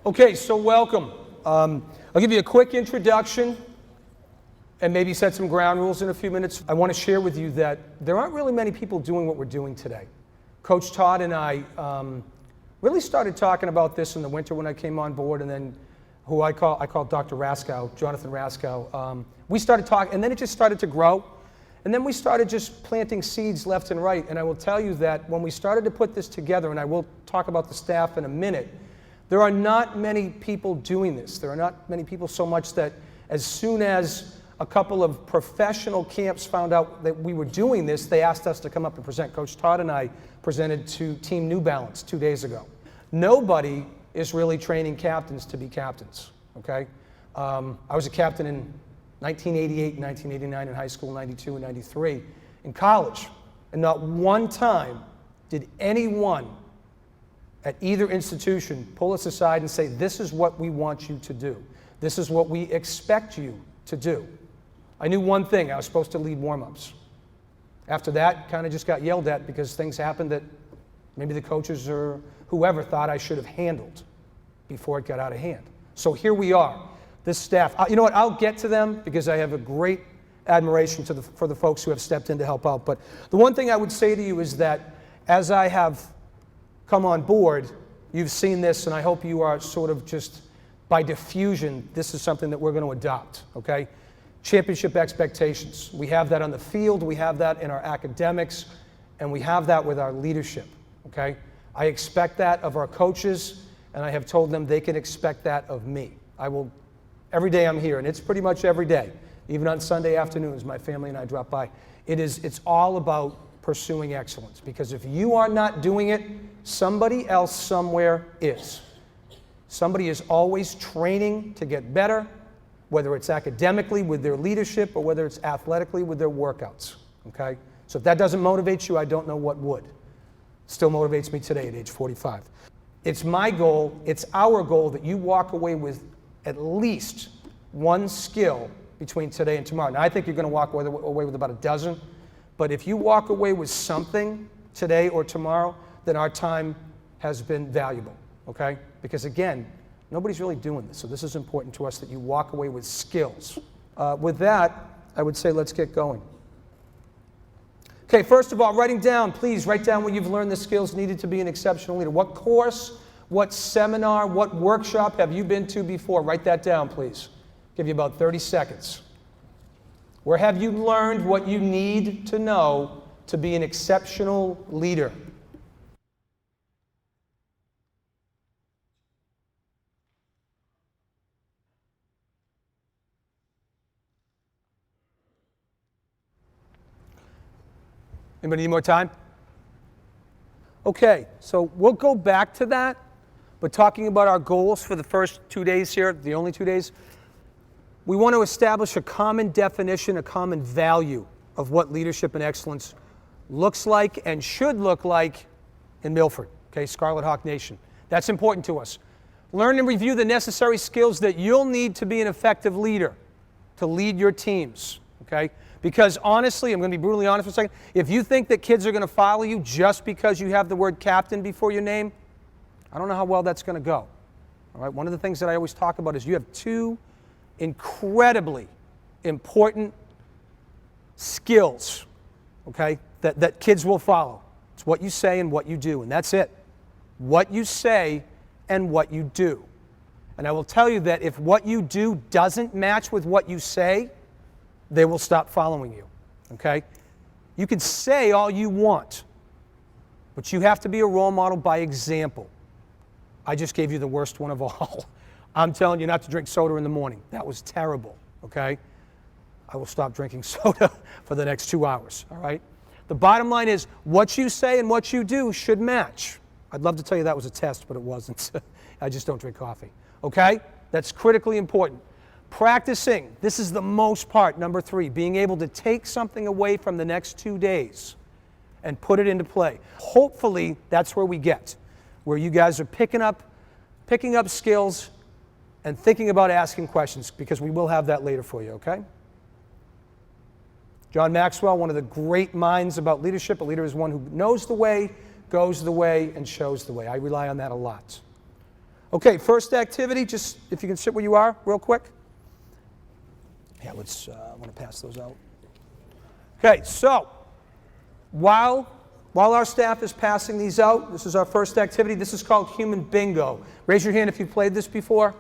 Okay, so welcome. I'll give you a quick introduction and maybe set some ground rules in a few minutes. I want to share with you that there aren't really many people doing what we're doing today. Coach Todd and I really started talking about this in the winter when I came on board, and then who I call Dr. Raskow, Jonathan Raskow. We started talking, and then it just started to grow. And then we started just planting seeds left and right. And I will tell you that when we started to put this together, and I will talk about the staff in a minute, there are not many people doing this. There are not many people so much that as soon as a couple of professional camps found out that we were doing this, they asked us to come up and present. Coach Todd and I presented to Team New Balance 2 days ago. Nobody is really training captains to be captains, okay? I was a captain in 1988, 1989 in high school, 92 and 93 in college. And not one time did anyone at either institution pull us aside and say, this is what we want you to do. This is what we expect you to do. I knew one thing, I was supposed to lead warm-ups. After that, kind of just got yelled at because things happened that maybe the coaches or whoever thought I should have handled before it got out of hand. So here we are, this staff. You know what, I'll get to them because I have a great admiration for the folks who have stepped in to help out. But the one thing I would say to you is that as I have come on board, you've seen this, and I hope you are sort of just by diffusion, this is something that we're going to adopt, okay? Championship expectations. We have that on the field, we have that in our academics, and we have that with our leadership, okay? I expect that of our coaches, and I have told them they can expect that of me. I will, every day I'm here, and it's pretty much every day, even on Sunday afternoons, my family and I drop by. It's all about pursuing excellence, because if you are not doing it, somebody else somewhere is. Somebody is always training to get better, whether it's academically with their leadership or whether it's athletically with their workouts, okay? So if that doesn't motivate you, I don't know what would. Still motivates me today at age 45. It's my goal, it's our goal that you walk away with at least one skill between today and tomorrow. Now, I think you're going to walk away with about a dozen, but if you walk away with something today or tomorrow, then our time has been valuable, okay? Because again, nobody's really doing this, so this is important to us that you walk away with skills. With that, I would say let's get going. Okay, first of all, please write down what you've learned the skills needed to be an exceptional leader. What course, what seminar, what workshop have you been to before? Write that down, please. Give you about 30 seconds. Where have you learned what you need to know to be an exceptional leader? Anybody need more time? Okay, so we'll go back to that, but talking about our goals for the first 2 days here, the only 2 days, we want to establish a common definition, a common value of what leadership and excellence looks like and should look like in Milford, okay, Scarlet Hawk Nation. That's important to us. Learn and review the necessary skills that you'll need to be an effective leader, to lead your teams, okay? Because honestly, I'm going to be brutally honest for a second, if you think that kids are going to follow you just because you have the word captain before your name, I don't know how well that's going to go. All right? One of the things that I always talk about is you have two incredibly important skills, okay, that kids will follow. It's what you say and what you do, and that's it. What you say and what you do. And I will tell you that if what you do doesn't match with what you say, they will stop following you, okay? You can say all you want, but you have to be a role model by example. I just gave you the worst one of all. I'm telling you not to drink soda in the morning. That was terrible, okay? I will stop drinking soda for the next 2 hours, all right? The bottom line is what you say and what you do should match. I'd love to tell you that was a test, but it wasn't. I just don't drink coffee, okay? That's critically important. Practicing, this is the most part, number 3, being able to take something away from the next 2 days and put it into play. Hopefully, that's where we get, where you guys are picking up skills and thinking about asking questions, because we will have that later for you, okay? John Maxwell, one of the great minds about leadership. A leader is one who knows the way, goes the way, and shows the way. I rely on that a lot. Okay, first activity, just if you can sit where you are real quick. Yeah, I want to pass those out. Okay, so while our staff is passing these out, this is our first activity. This is called human bingo. Raise your hand if you've played this before.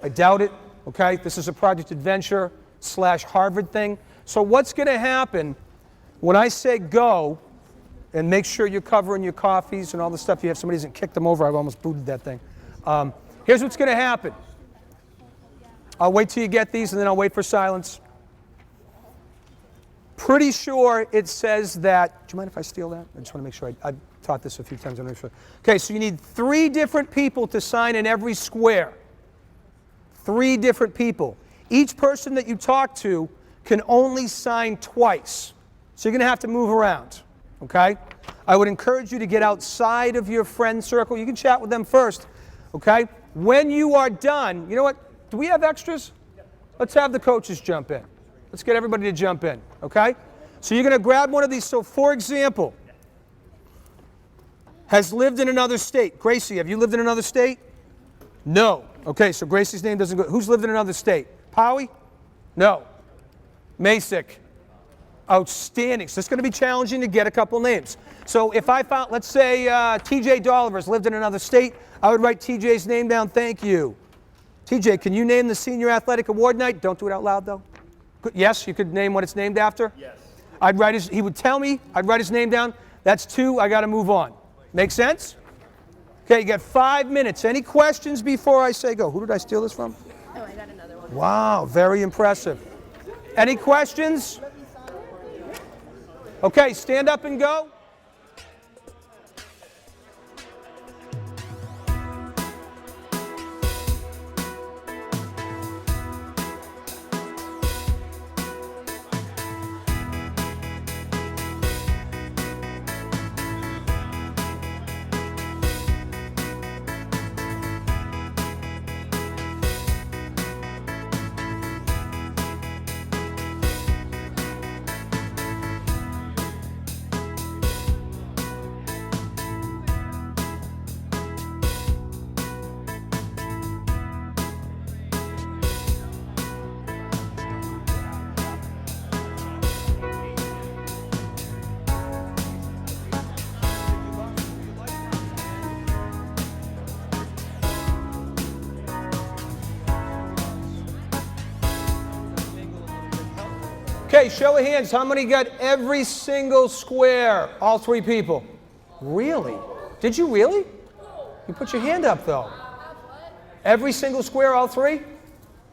I doubt it. Okay, this is a Project Adventure / Harvard thing. So what's going to happen when I say go, and make sure you're covering your coffees and all the stuff you have. Somebody hasn't kicked them over. I've almost booted that thing. Here's what's going to happen. I'll wait till you get these, and then I'll wait for silence. Pretty sure it says that. Do you mind if I steal that? I just want to make sure. I've taught this a few times. I'm not sure. Okay, so you need 3 different people to sign in every square. 3 different people. Each person that you talk to can only sign twice. So you're going to have to move around. Okay? I would encourage you to get outside of your friend circle. You can chat with them first. Okay? When you are done, you know what? Do we have extras? Let's have the coaches jump in. Let's get everybody to jump in. Okay? So you're going to grab one of these. So, for example, has lived in another state. Gracie, have you lived in another state? No. Okay, so Gracie's name doesn't go. Who's lived in another state? Powie? No. Masick. Outstanding. So it's going to be challenging to get a couple names. So if I found, let's say TJ Dolliver's lived in another state, I would write TJ's name down. Thank you. TJ, can you name the Senior Athletic Award night? Don't do it out loud, though. Yes, you could name what it's named after? Yes. He would tell me, I'd write his name down. That's 2, I got to move on. Make sense? Okay, you got 5 minutes. Any questions before I say go? Who did I steal this from? Oh, I got another one. Wow, very impressive. Any questions? Okay, stand up and go. Okay, show of hands. How many got every single square? All 3 people. Really? Did you really? You put your hand up, though. Every single square, all 3?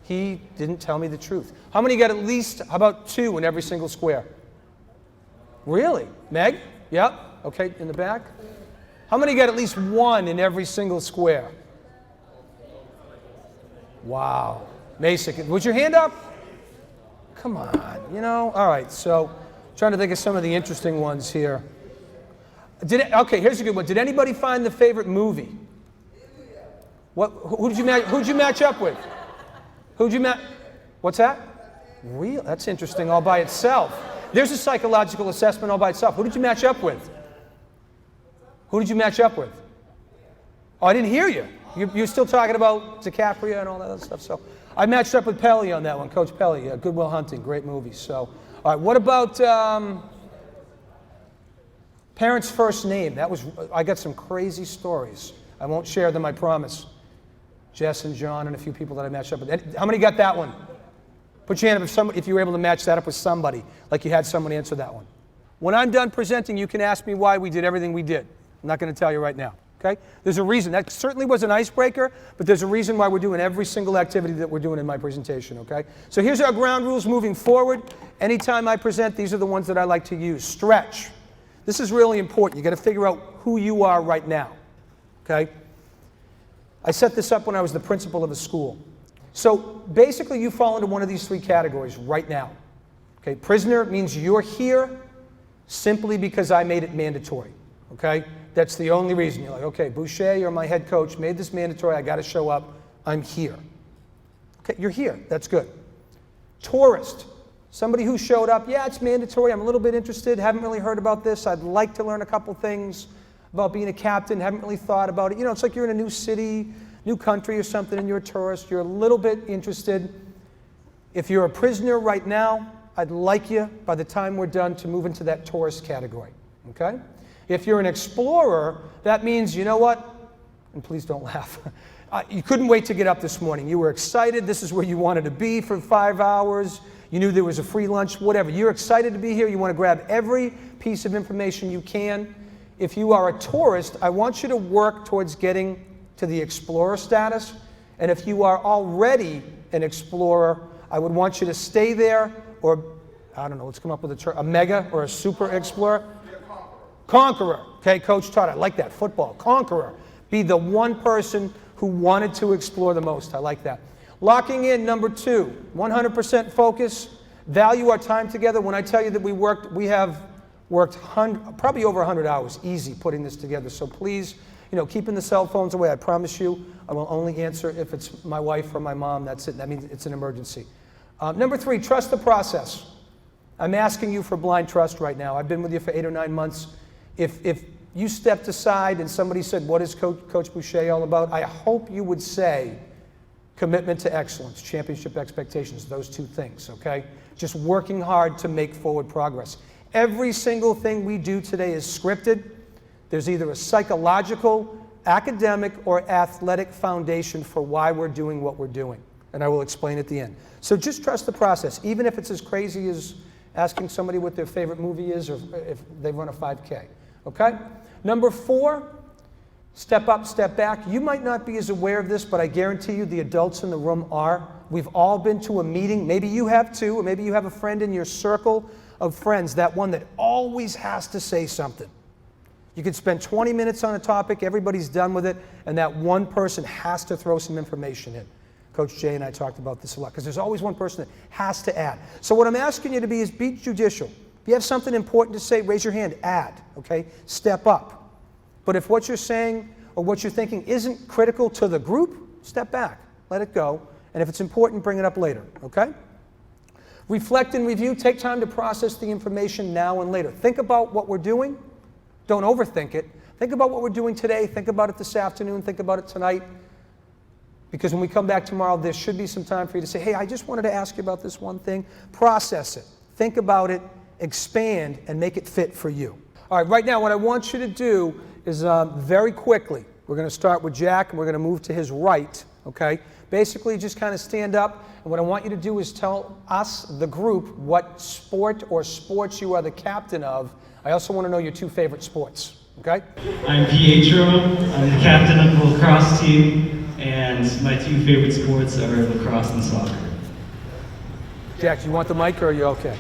He didn't tell me the truth. How many got at least, how about 2 in every single square? Really? Meg? Yep. Okay, in the back. How many got at least 1 in every single square? Wow. Masick, was your hand up? Come on, you know. All right, so trying to think of some of the interesting ones here. Okay, here's a good one. Did anybody find the favorite movie? Who'd you match up with? What's that? Real? That's interesting all by itself. There's a psychological assessment all by itself. Who did you match up with? Who did you match up with? Oh, I didn't hear you. You're still talking about DiCaprio and all that other stuff. So I matched up with Pelly on that one, Coach Pelly. Good Will Hunting, great movie. So, all right, what about parents' first name? I got some crazy stories. I won't share them, I promise. Jess and John and a few people that I matched up with. How many got that one? Put your hand up if you were able to match that up with somebody, like you had someone answer that one. When I'm done presenting, you can ask me why we did everything we did. I'm not going to tell you right now. Okay? There's a reason. That certainly was an icebreaker, but there's a reason why we're doing every single activity that we're doing in my presentation, okay? So here's our ground rules moving forward. Anytime I present, these are the ones that I like to use. Stretch. This is really important. You got to figure out who you are right now, okay? I set this up when I was the principal of a school. So basically you fall into one of these 3 categories right now. Okay? Prisoner means you're here simply because I made it mandatory, okay? That's the only reason. You're like, okay, Boucher, you're my head coach, made this mandatory, I got to show up, I'm here. Okay, you're here, that's good. Tourist, somebody who showed up, yeah, it's mandatory, I'm a little bit interested, haven't really heard about this, I'd like to learn a couple things, about being a captain, haven't really thought about it. You know, it's like you're in a new city, new country or something, and you're a tourist. You're a little bit interested. If you're a prisoner right now, I'd like you, by the time we're done, to move into that tourist category, okay? If you're an explorer, that means, you know what? And please don't laugh. You couldn't wait to get up this morning. You were excited. This is where you wanted to be for 5 hours. You knew there was a free lunch, whatever. You're excited to be here. You want to grab every piece of information you can. If you are a tourist, I want you to work towards getting to the explorer status. And if you are already an explorer, I would want you to stay there, or I don't know, let's come up with a term, a mega or a super explorer. Conqueror. Okay, Coach Todd, I like that. Football. Conqueror. Be the one person who wanted to explore the most. I like that. Locking in, number 2, 100% focus. Value our time together. When I tell you that we have worked probably over 100 hours, easy, putting this together. So please, you know, keeping the cell phones away. I promise you, I will only answer if it's my wife or my mom. That's it. That means it's an emergency. Number 3, trust the process. I'm asking you for blind trust right now. I've been with you for 8 or 9 months. If you stepped aside and somebody said, what is Coach Boucher all about? I hope you would say commitment to excellence, championship expectations, those 2 things, okay? Just working hard to make forward progress. Every single thing we do today is scripted. There's either a psychological, academic, or athletic foundation for why we're doing what we're doing. And I will explain at the end. So just trust the process, even if it's as crazy as asking somebody what their favorite movie is, or if they run a 5K, okay? Number 4, step up, step back. You might not be as aware of this, but I guarantee you the adults in the room are. We've all been to a meeting. Maybe you have too, or maybe you have a friend in your circle of friends, that one that always has to say something. You could spend 20 minutes on a topic, everybody's done with it, and that one person has to throw some information in. Coach Jay and I talked about this a lot, because there's always one person that has to add. So what I'm asking you to be is be judicial. If you have something important to say, raise your hand, add, okay? Step up. But if what you're saying or what you're thinking isn't critical to the group, step back, let it go. And if it's important, bring it up later, okay? Reflect and review. Take time to process the information now and later. Think about what we're doing. Don't overthink it. Think about what we're doing today. Think about it this afternoon. Think about it tonight. Because when we come back tomorrow, there should be some time for you to say, hey, I just wanted to ask you about this one thing. Process it. Think about it. Expand and make it fit for you. All right, right now what I want you to do is very quickly, we're going to start with Jack and we're going to move to his right, okay? Basically just kind of stand up, and what I want you to do is tell us, the group, what sport or sports you are the captain of. I also want to know your 2 favorite sports, okay? I'm Pietro, I'm the captain of the lacrosse team, and my 2 favorite sports are lacrosse and soccer. Jack, do you want the mic or are you okay?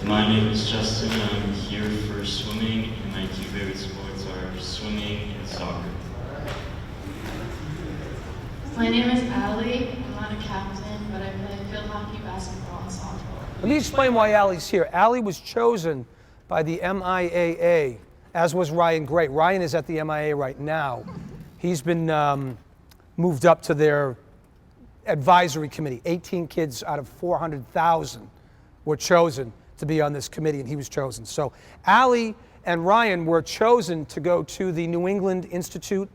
My name is Justin. I'm here for swimming, and my 2 favorite sports are swimming and soccer. My name is Allie. I'm not a captain, but I play field hockey, basketball, and softball. Let me explain why Allie's here. Allie was chosen by the MIAA, as was Ryan Gray. Ryan is at the MIAA right now. He's been moved up to their advisory committee. 18 kids out of 400,000 were chosen to be on this committee, and he was chosen. So Allie and Ryan were chosen to go to the New England Institute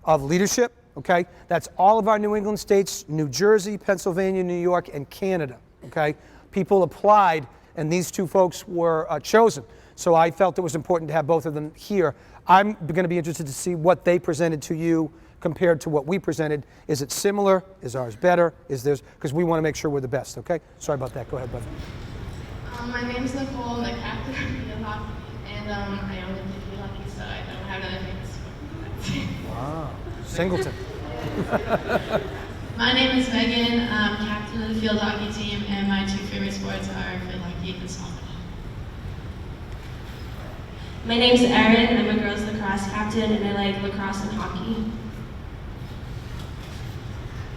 of Leadership, okay? That's all of our New England states, New Jersey, Pennsylvania, New York, and Canada, okay? People applied, and these 2 folks were chosen. So I felt it was important to have both of them here. I'm going to be interested to see what they presented to you compared to what we presented. Is it similar? Is ours better? Is theirs? Because we want to make sure we're the best, okay? Sorry about that. Go ahead, bud. My name is Nicole. I'm the captain of field hockey, and I only play field hockey, so I don't have other things. Wow. Singleton. My name is Megan. I'm captain of the field hockey team, and my 2 favorite sports are field hockey and softball. My name's Erin. I'm a girls lacrosse captain, and I like lacrosse and hockey.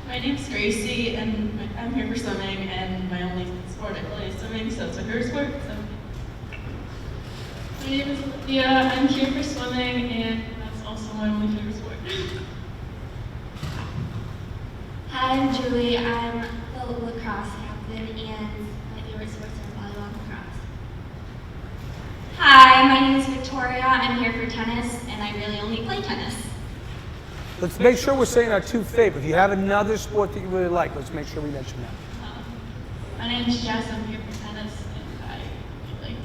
My name's Gracie, and I'm here for swimming, and my only sport I play is swimming, so it's a her sport. So. My name is Olivia. I'm here for swimming, and that's also my only favorite sport. Hi, I'm Julie. I'm the lacrosse captain, and my favorite sports are volleyball and lacrosse. Hi, my name is Victoria. I'm I'm here for tennis, and I really only play tennis. Let's make sure we're saying our two favorites. If you have another sport that you really like, let's make sure we mention that. My name's Jess. I'm here for tennis, and I like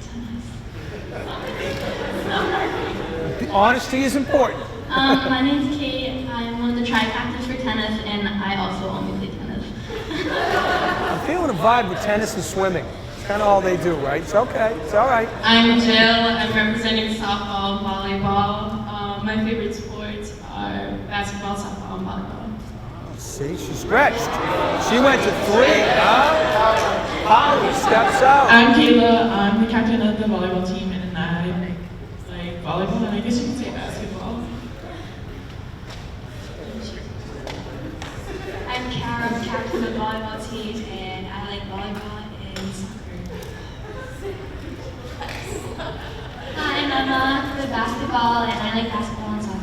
tennis. Honesty is important. My name's Kate. I'm one of the tri-captains for tennis, and I also only play tennis. I'm feeling a vibe with tennis and swimming. It's kind of all they do, right? It's okay. It's all right. I'm Jill. I'm representing softball, volleyball. My favorite sports are basketball, softball, and volleyball. See, she stretched. She went to 3. Holly steps out. I'm Kayla. I'm the captain of the volleyball team, and I play volleyball, and I guess you could say basketball. I'm Kara, the captain of the volleyball team, and I like volleyball and soccer. Hi, I'm Emma, the basketball, and I like basketball and soccer.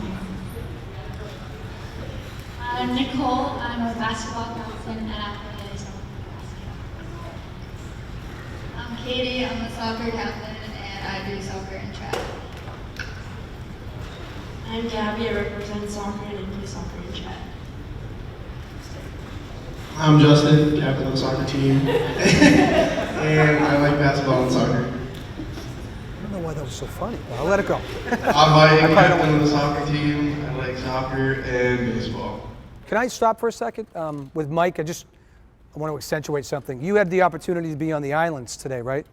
I'm Nicole. I'm a basketball captain, and I play soccer. I'm Katie. I'm a soccer captain, and I do soccer and track. I'm Gabby. I represent soccer, and I play soccer and track. I'm Justin, captain of the soccer team, and I like basketball and soccer. I don't know why that was so funny, but I'll let it go. I'm Mike, captain of the soccer team. I like soccer and baseball. Can I stop for a second? With Mike, I want to accentuate something. You had the opportunity to be on the islands today, right?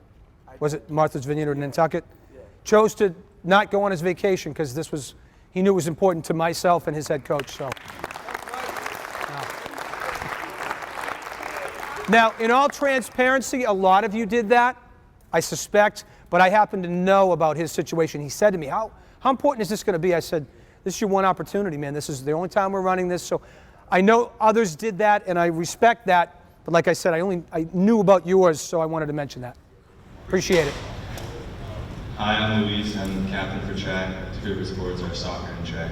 Was it Martha's Vineyard or Nantucket? Yeah. Chose to not go on his vacation because he knew it was important to myself and his head coach. So. Now, in all transparency, a lot of you did that, I suspect, but I happen to know about his situation. He said to me, how important is this going to be? I said, this is your one opportunity, man. This is the only time we're running this. So I know others did that, and I respect that. But like I said, I knew about yours, so I wanted to mention that. Appreciate it. Hi, I'm Luis. I'm the captain for track. My favorite sports are soccer and track.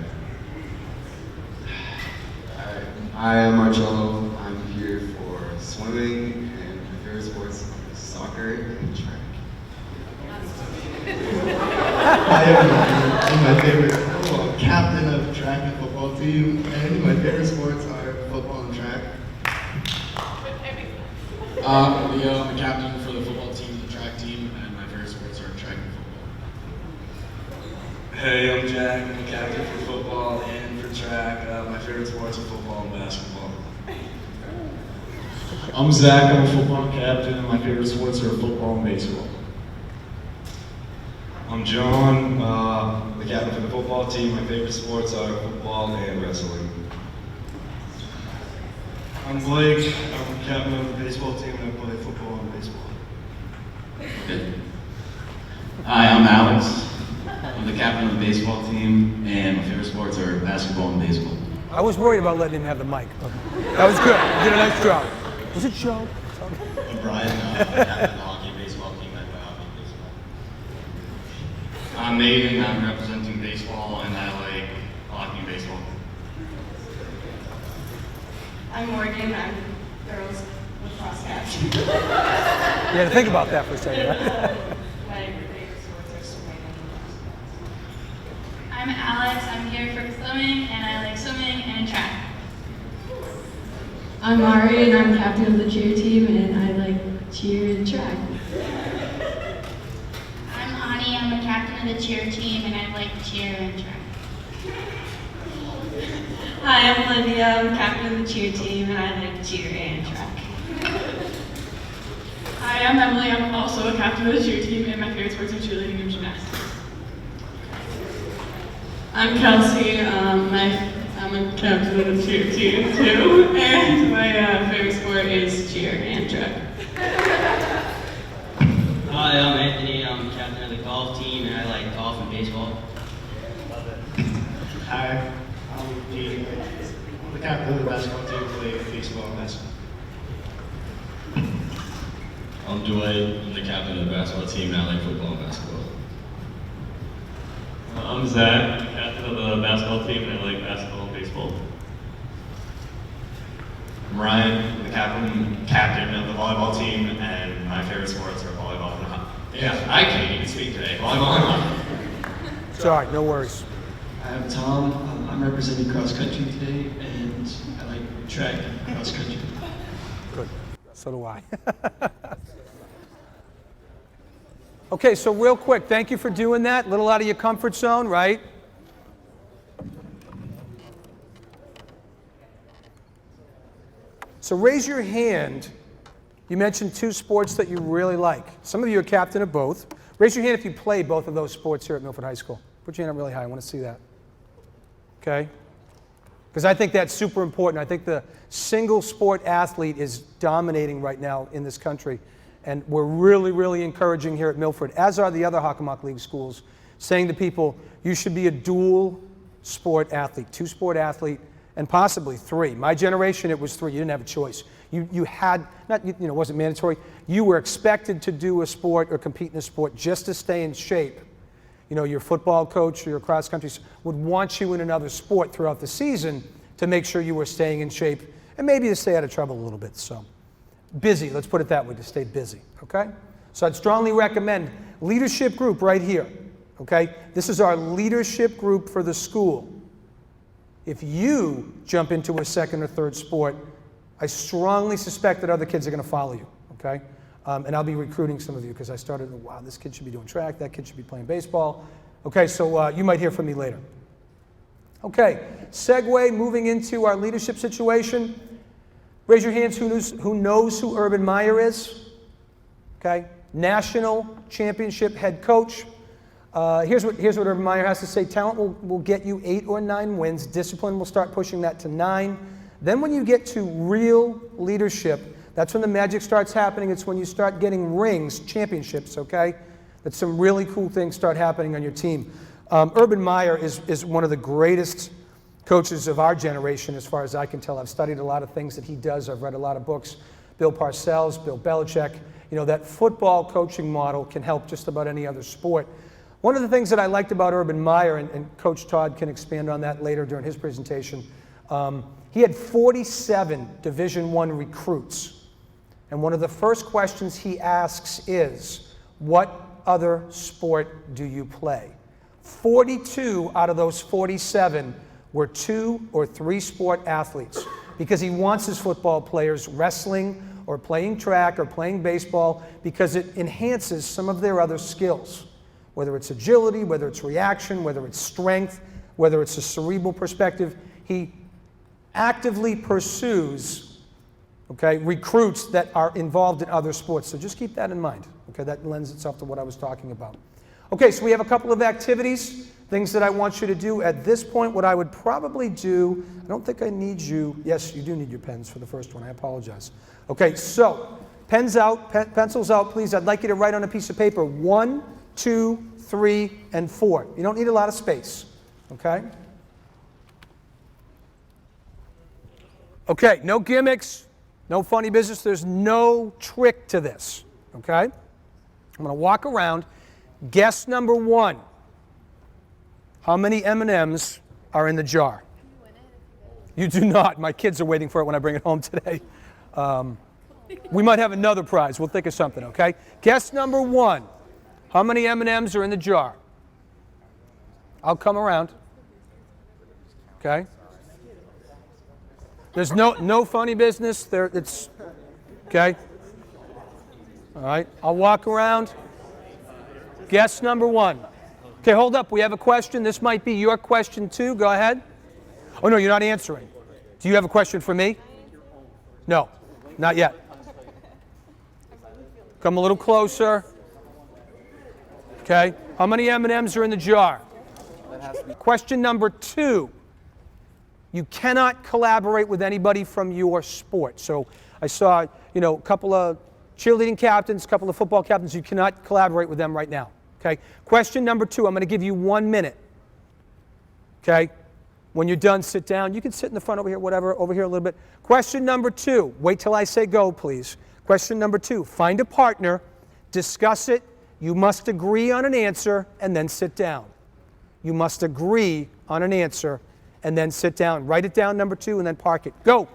Hi, I'm Marcello. I'm here for swimming, and my favorite sports are soccer and track. I am my favorite captain of track and football team, and my favorite sports are football and track. I'm Leo. I'm the captain for the football team, the track team, and my favorite sports are track and football. Hey, I'm Jack. I'm the captain for football and for track. My favorite sports are football and basketball. I'm Zach. I'm a football captain, and my favorite sports are football and baseball. I'm John, the captain for the football team. My favorite sports are football and wrestling. I'm Blake. I'm the captain of the baseball team, and I play football and baseball. Hi, I'm Alex. I'm the captain of the baseball team, and my favorite sports are basketball and baseball. I was worried about letting him have the mic. But that was good. You did a nice job. Was it Joe? I'm Brian. I'm the captain of the hockey baseball team. I play hockey and baseball. I'm Nathan. I'm representing baseball, and I like hockey and baseball. I'm Morgan. I'm girls lacrosse captain. You had to think about that for a second, right? My favorite sports are swimming and basketball. I'm Alex. I'm here for swimming, and I like swimming and track. I'm Ari, and I'm captain of the cheer team, and I like cheer and track. I'm Ani. I'm a captain of the cheer team, and I like cheer and track. Hi, I'm Lydia. I'm captain of the cheer team, and I like cheer and track. Hi, I'm Emily. I'm also a captain of the cheer team, and my favorite sports are cheerleading and gymnastics. I'm Kelsey. I'm a captain of the cheer team too, and my favorite sport is cheer and track. Hi, I'm Anthony. I'm captain of the golf team, and I like golf and baseball. Hi, I'm Dean. I'm the captain of the basketball team, play baseball and basketball. I'm Dwight. I'm the captain of the basketball team, and I like football and basketball. I'm Zach, captain of the basketball team, and I like basketball and baseball. I'm Ryan. I'm the captain of the volleyball team, and my favorite sports are volleyball and hockey. Yeah, I can't even speak today. Volleyball and hockey. It's all right, no worries. I'm Tom. I'm representing cross country today, and I like track and cross country. Good. So do I. Okay, so real quick, thank you for doing that. A little out of your comfort zone, right? So raise your hand. You mentioned 2 sports that you really like. Some of you are captain of both. Raise your hand if you play both of those sports here at Milford High School. Put your hand up really high. I want to see that. Okay? Because I think that's super important. I think the single sport athlete is dominating right now in this country. And we're really, really encouraging here at Milford, as are the other Hockomock League schools, saying to people, you should be a dual sport athlete, 2-sport athlete, and possibly 3. My generation, it was 3. You didn't have a choice. You had, not, you know, it wasn't mandatory. You were expected to do a sport or compete in a sport just to stay in shape. You know, your football coach or your cross country would want you in another sport throughout the season to make sure you were staying in shape and maybe to stay out of trouble a little bit. So busy, let's put it that way, to stay busy, okay? So I'd strongly recommend leadership group right here, okay? This is our leadership group for the school. If you jump into a 2nd or 3rd sport, I strongly suspect that other kids are going to follow you, okay? And I'll be recruiting some of you because I started, wow, this kid should be doing track, that kid should be playing baseball. Okay, so you might hear from me later. Okay, segue, moving into our leadership situation. Raise your hands who knows who Urban Meyer is. Okay, national championship head coach. Here's what Urban Meyer has to say. Talent will get you 8 or 9 wins. Discipline will start pushing that to 9. Then when you get to real leadership, that's when the magic starts happening. It's when you start getting rings, championships, okay? That some really cool things start happening on your team. Urban Meyer is one of the greatest coaches of our generation, as far as I can tell. I've studied a lot of things that he does. I've read a lot of books. Bill Parcells, Bill Belichick. You know, that football coaching model can help just about any other sport. One of the things that I liked about Urban Meyer, and Coach Todd can expand on that later during his presentation, he had 47 Division I recruits. And one of the first questions he asks is, what other sport do you play? 42 out of those 47 were 2 or 3 sport athletes, because he wants his football players wrestling or playing track or playing baseball, because it enhances some of their other skills, whether it's agility, whether it's reaction, whether it's strength, whether it's a cerebral perspective. He actively pursues, okay, recruits that are involved in other sports. So just keep that in mind. Okay, that lends itself to what I was talking about. Okay, so we have a couple of activities, things that I want you to do at this point. What I would probably do, I don't think I need you. Yes, you do need your pens for the first one. I apologize. Okay, so pens out, pencils out, please. I'd like you to write on a piece of paper 1, 2, 3, and 4. You don't need a lot of space, okay? Okay, no gimmicks, no funny business. There's no trick to this, okay? I'm going to walk around. Guess number 1. How many M&Ms are in the jar? You do not. My kids are waiting for it when I bring it home today. We might have another prize. We'll think of something, okay? Guess number 1. How many M&Ms are in the jar? I'll come around. Okay? There's no funny business. It's okay? All right. I'll walk around. Guess number 1. Okay, hold up. We have a question. This might be your question too. Go ahead. Oh, no, you're not answering. Do you have a question for me? No, not yet. Come a little closer. Okay. How many M&Ms are in the jar? Question number 2. You cannot collaborate with anybody from your sport. So I saw, you know, a couple of cheerleading captains, a couple of football captains. You cannot collaborate with them right now. Okay. Question number 2. I'm going to give you 1 minute. Okay. When you're done, sit down. You can sit in the front over here, whatever, over here a little bit. Question number 2. Wait till I say go, please. Question number 2. Find a partner, discuss it. You must agree on an answer and then sit down. You must agree on an answer and then sit down. Write it down, number 2, and then park it. Go.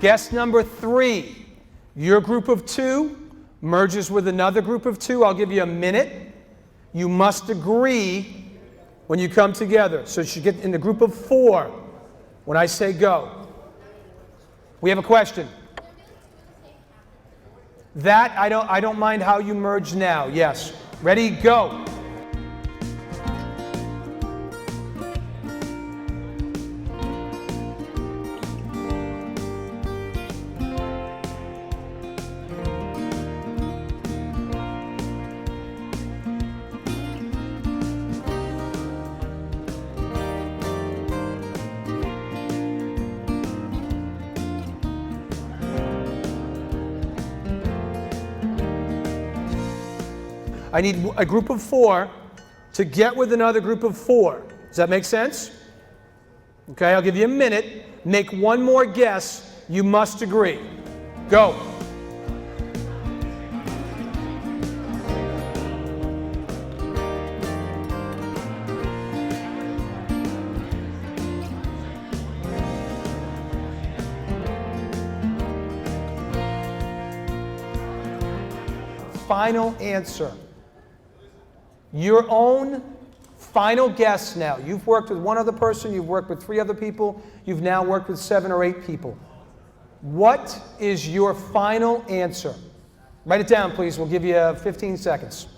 Guess number 3. Your group of 2 merges with another group of 2. I'll give you a minute. You must agree when you come together. So you should get in the group of 4 when I say go. We have a question. That, I don't mind how you merge now. Yes. Ready, go. I need a group of 4 to get with another group of 4. Does that make sense? Okay, I'll give you a minute. Make one more guess. You must agree. Go. Final answer. Your own final guess now. You've worked with one other person, you've worked with 3 other people, you've now worked with 7 or 8 people. What is your final answer? Write it down, please. We'll give you 15 seconds.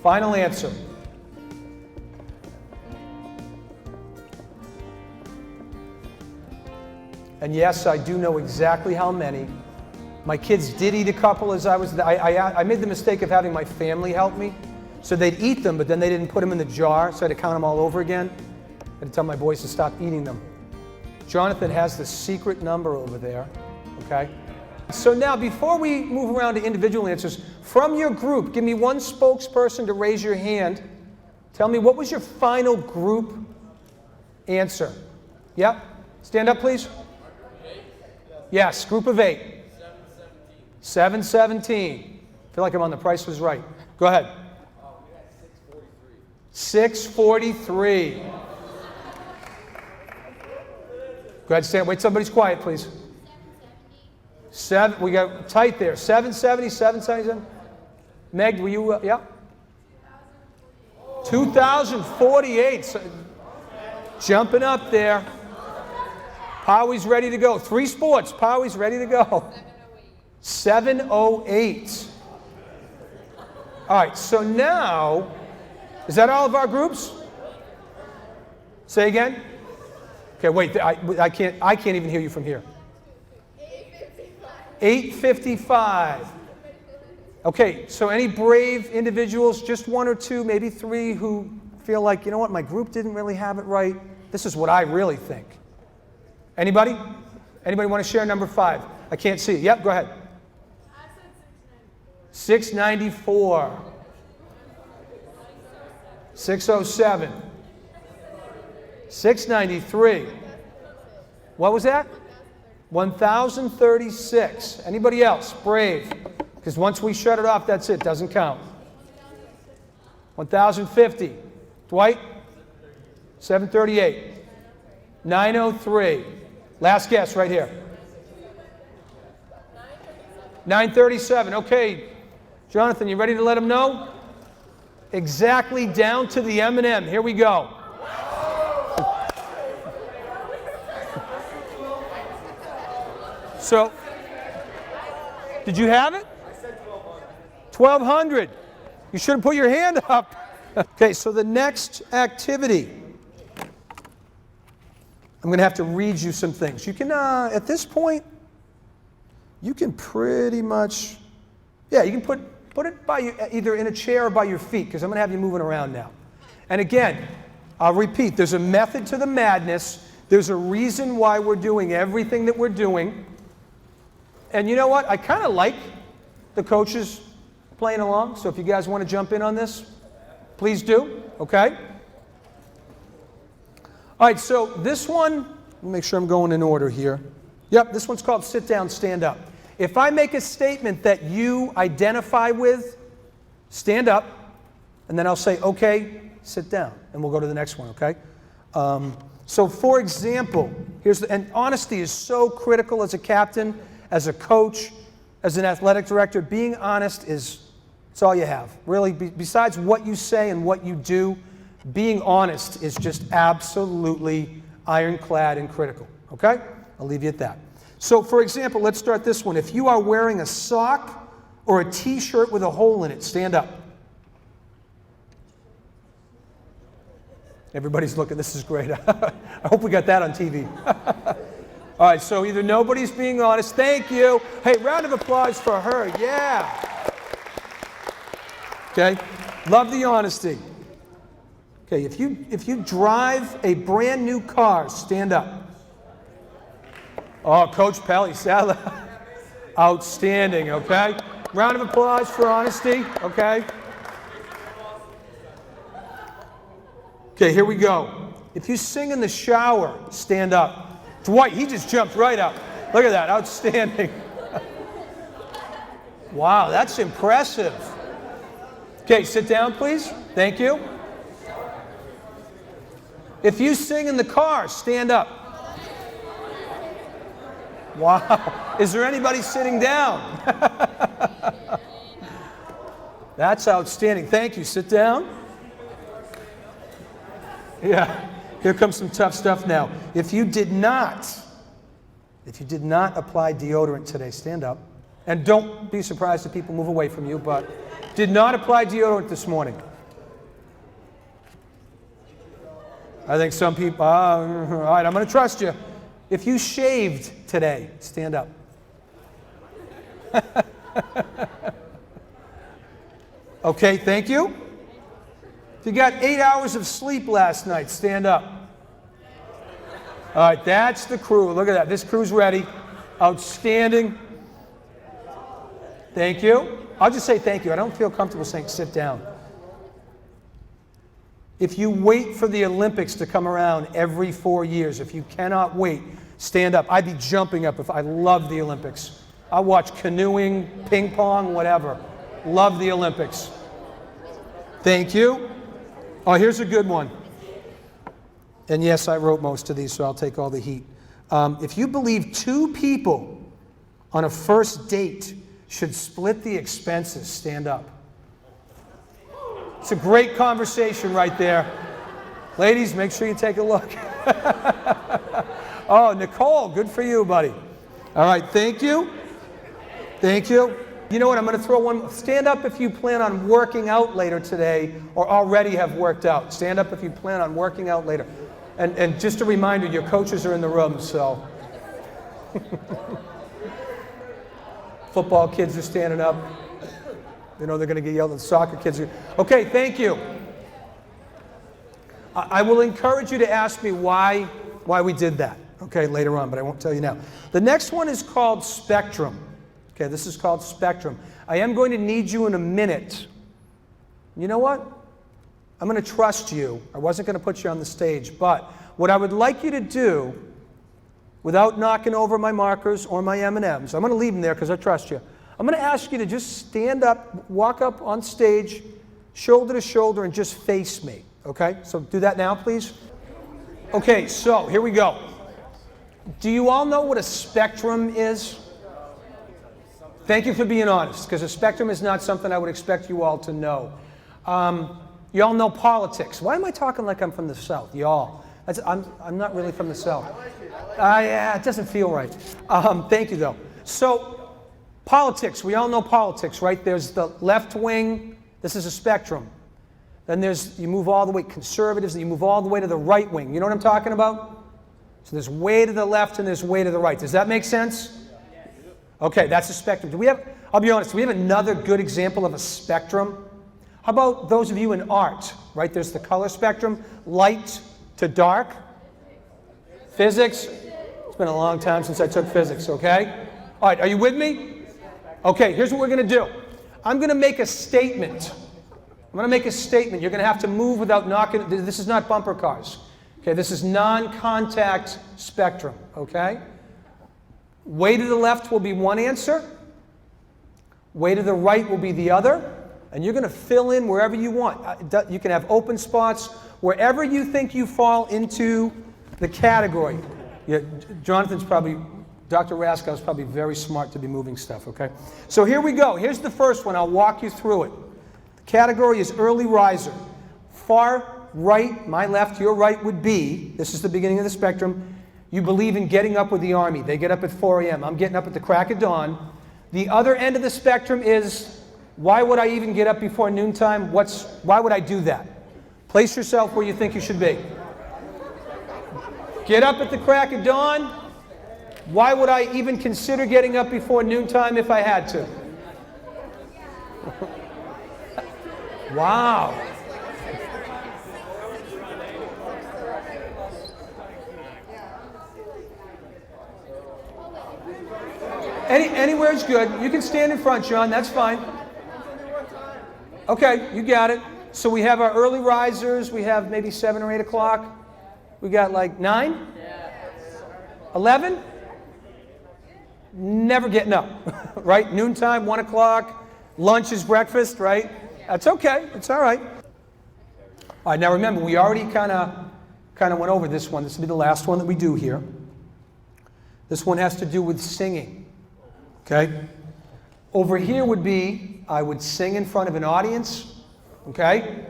Final answer. And yes, I do know exactly how many. My kids did eat a couple as I was, I made the mistake of having my family help me. So they'd eat them, but then they didn't put them in the jar, so I had to count them all over again. I had to tell my boys to stop eating them. Jonathan has the secret number over there, okay? So now, before we move around to individual answers, from your group, give me one spokesperson to raise your hand. Tell me, what was your final group answer? Yeah? Stand up, please. Yes, group of 8. 717. I feel like I'm on The Price Was Right. Go ahead. 643. Go ahead, stand. Wait, somebody's quiet, please. 7. We got tight there. 770, 777. Meg, were you? Yeah. 2048. So, jumping up there. Powie's ready to go. 3 sports. Powie's ready to go. 708. All right, so now, is that all of our groups? Say again? Okay, wait, I can't even hear you from here. 855. Okay, so any brave individuals, just 1 or 2, maybe 3, who feel like, you know what, my group didn't really have it right. This is what I really think. Anybody? Anybody want to share number 5? I can't see. Yep, go ahead. 694. 607. 693. What was that? 1036. Anybody else? Brave. Because once we shut it off, that's it. Doesn't count. 1050. Dwight? 738. 903. Last guess right here. 937. Okay. Jonathan, you ready to let them know? Exactly down to the M&M. Here we go. So, did you have it? 1,200. You should have put your hand up. Okay, so the next activity, I'm going to have to read you some things. You can, at this point, you can pretty much, yeah, you can put it by you, either in a chair or by your feet, because I'm going to have you moving around now. And again, I'll repeat, there's a method to the madness. There's a reason why we're doing everything that we're doing. And you know what? I kind of like the coaches playing along, so if you guys want to jump in on this, please do, okay? All right, so this one, let me make sure I'm going in order here. Yep, this one's called Sit Down, Stand Up. If I make a statement that you identify with, stand up, and then I'll say, okay, sit down, and we'll go to the next one, okay? So for example, and honesty is so critical as a captain, as a coach, as an athletic director. Being honest it's all you have. Really, besides what you say and what you do, being honest is just absolutely ironclad and critical, okay? I'll leave you at that. So for example, let's start this one. If you are wearing a sock or a t-shirt with a hole in it, stand up. Everybody's looking, this is great. I hope we got that on TV. All right, so either nobody's being honest, thank you. Hey, round of applause for her, yeah. Okay, love the honesty. Okay, if you drive a brand new car, stand up. Oh, Coach Pelly, outstanding, okay? Round of applause for honesty, okay? Okay, here we go. If you sing in the shower, stand up. Dwight, he just jumped right up. Look at that, outstanding. Wow, that's impressive. Okay, sit down, please. Thank you. If you sing in the car, stand up. Wow. Is there anybody sitting down? That's outstanding. Thank you. Sit down. Yeah. Here comes some tough stuff now. If you did not apply deodorant today, stand up. And don't be surprised if people move away from you, but did not apply deodorant this morning. I think some people, all right, I'm going to trust you. If you shaved today, stand up. Okay, thank you. If you got 8 hours of sleep last night, stand up. All right, that's the crew. Look at that. This crew's ready. Outstanding. Thank you. I'll just say thank you. I don't feel comfortable saying sit down. If you wait for the Olympics to come around every 4 years, if you cannot wait, stand up. I'd be jumping up if I love the Olympics. I watch canoeing, ping pong, whatever. Love the Olympics. Thank you. Oh, here's a good one. And yes, I wrote most of these, so I'll take all the heat. If you believe two people on a first date should split the expenses, stand up. It's a great conversation right there. Ladies, make sure you take a look. Oh, Nicole, good for you, buddy. All right, thank you. Thank you. You know what, I'm going to throw one. Stand up if you plan on working out later today or already have worked out. Stand up if you plan on working out later. And just a reminder, your coaches are in the room, so. Football kids are standing up. You know they're going to get yelled at. Soccer kids are. Okay, thank you. I will encourage you to ask me why we did that, okay, later on, but I won't tell you now. The next one is called spectrum. Okay, this is called spectrum. I am going to need you in a minute. You know what? I'm going to trust you. I wasn't going to put you on the stage, but what I would like you to do, without knocking over my markers or my M&Ms, I'm going to leave them there because I trust you. I'm going to ask you to just stand up, walk up on stage, shoulder to shoulder, and just face me, okay? So do that now, please. Okay, so here we go. Do you all know what a spectrum is? Thank you for being honest, because a spectrum is not something I would expect you all to know. You all know politics. Why am I talking like I'm from the South? Y'all. I'm not really from the South. Yeah, it doesn't feel right. Thank you, though. So, politics. We all know politics, right? There's the left wing. This is a spectrum. Then you move all the way conservatives, and you move all the way to the right wing. You know what I'm talking about? So there's way to the left and there's way to the right. Does that make sense? Okay, that's a spectrum. I'll be honest, do we have another good example of a spectrum? How about those of you in art, right? There's the color spectrum, light to dark. Physics, it's been a long time since I took physics, okay? All right, are you with me? Okay, here's what we're going to do. I'm going to make a statement. I'm going to make a statement. You're going to have to move without knocking. This is not bumper cars. Okay, this is non-contact spectrum, okay? Way to the left will be one answer. Way to the right will be the other. And you're going to fill in wherever you want. You can have open spots. Wherever you think you fall into The category. Yeah, Jonathan's probably, Dr. Raskow's probably very smart to be moving stuff, okay? So here we go. Here's the first one. I'll walk you through it. The category is early riser. Far right, my left, your right would be, this is the beginning of the spectrum, you believe in getting up with the Army. They get up at 4 a.m. I'm getting up at the crack of dawn. The other end of the spectrum is, why would I even get up before noontime? Why would I do that? Place yourself where you think you should be. Get up at the crack of dawn. Why would I even consider getting up before noontime if I had to? Wow. Anywhere is good. You can stand in front, John. That's fine. Okay, you got it. So we have our early risers. We have maybe 7 or 8 o'clock. We got like 9? 11? Never getting up, right? Noontime, 1 o'clock. Lunch is breakfast, right? That's okay. It's all right. All right, now remember, we already kind of went over this one. This will be the last one that we do here. This one has to do with singing, okay? Over here would be, I would sing in front of an audience, okay?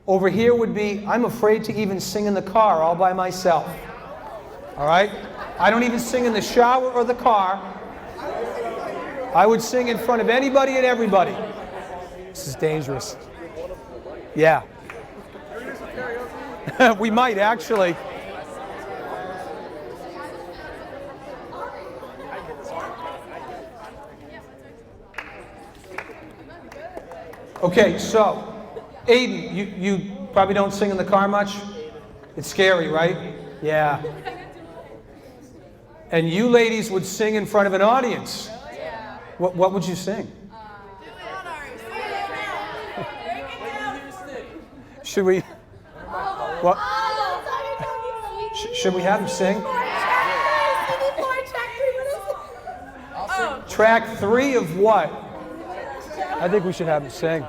Over here would be, I'm afraid to even sing in the car all by myself, all right? I don't even sing in the shower or the car. I would sing in front of anybody and everybody. This is dangerous. Yeah. We might actually. Okay, so, Aiden, you probably don't sing in the car much? It's scary, right? Yeah. And you ladies would sing in front of an audience. What would you sing? Should we? What? Should we have him sing? Track 3 of what? I think we should have him sing.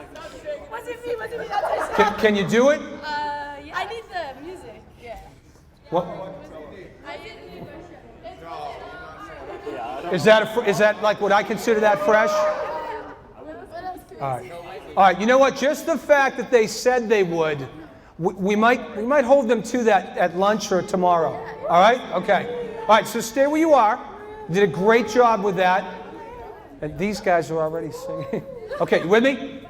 Can you do it? Yeah. I need the music. Yeah. What? Is that like, would I consider that fresh? All right. All right. You know what? Just the fact that they said they would, we might hold them to that at lunch or tomorrow. All right? Okay. All right. So stay where you are. You did a great job with that. And these guys are already singing. Okay, you with me?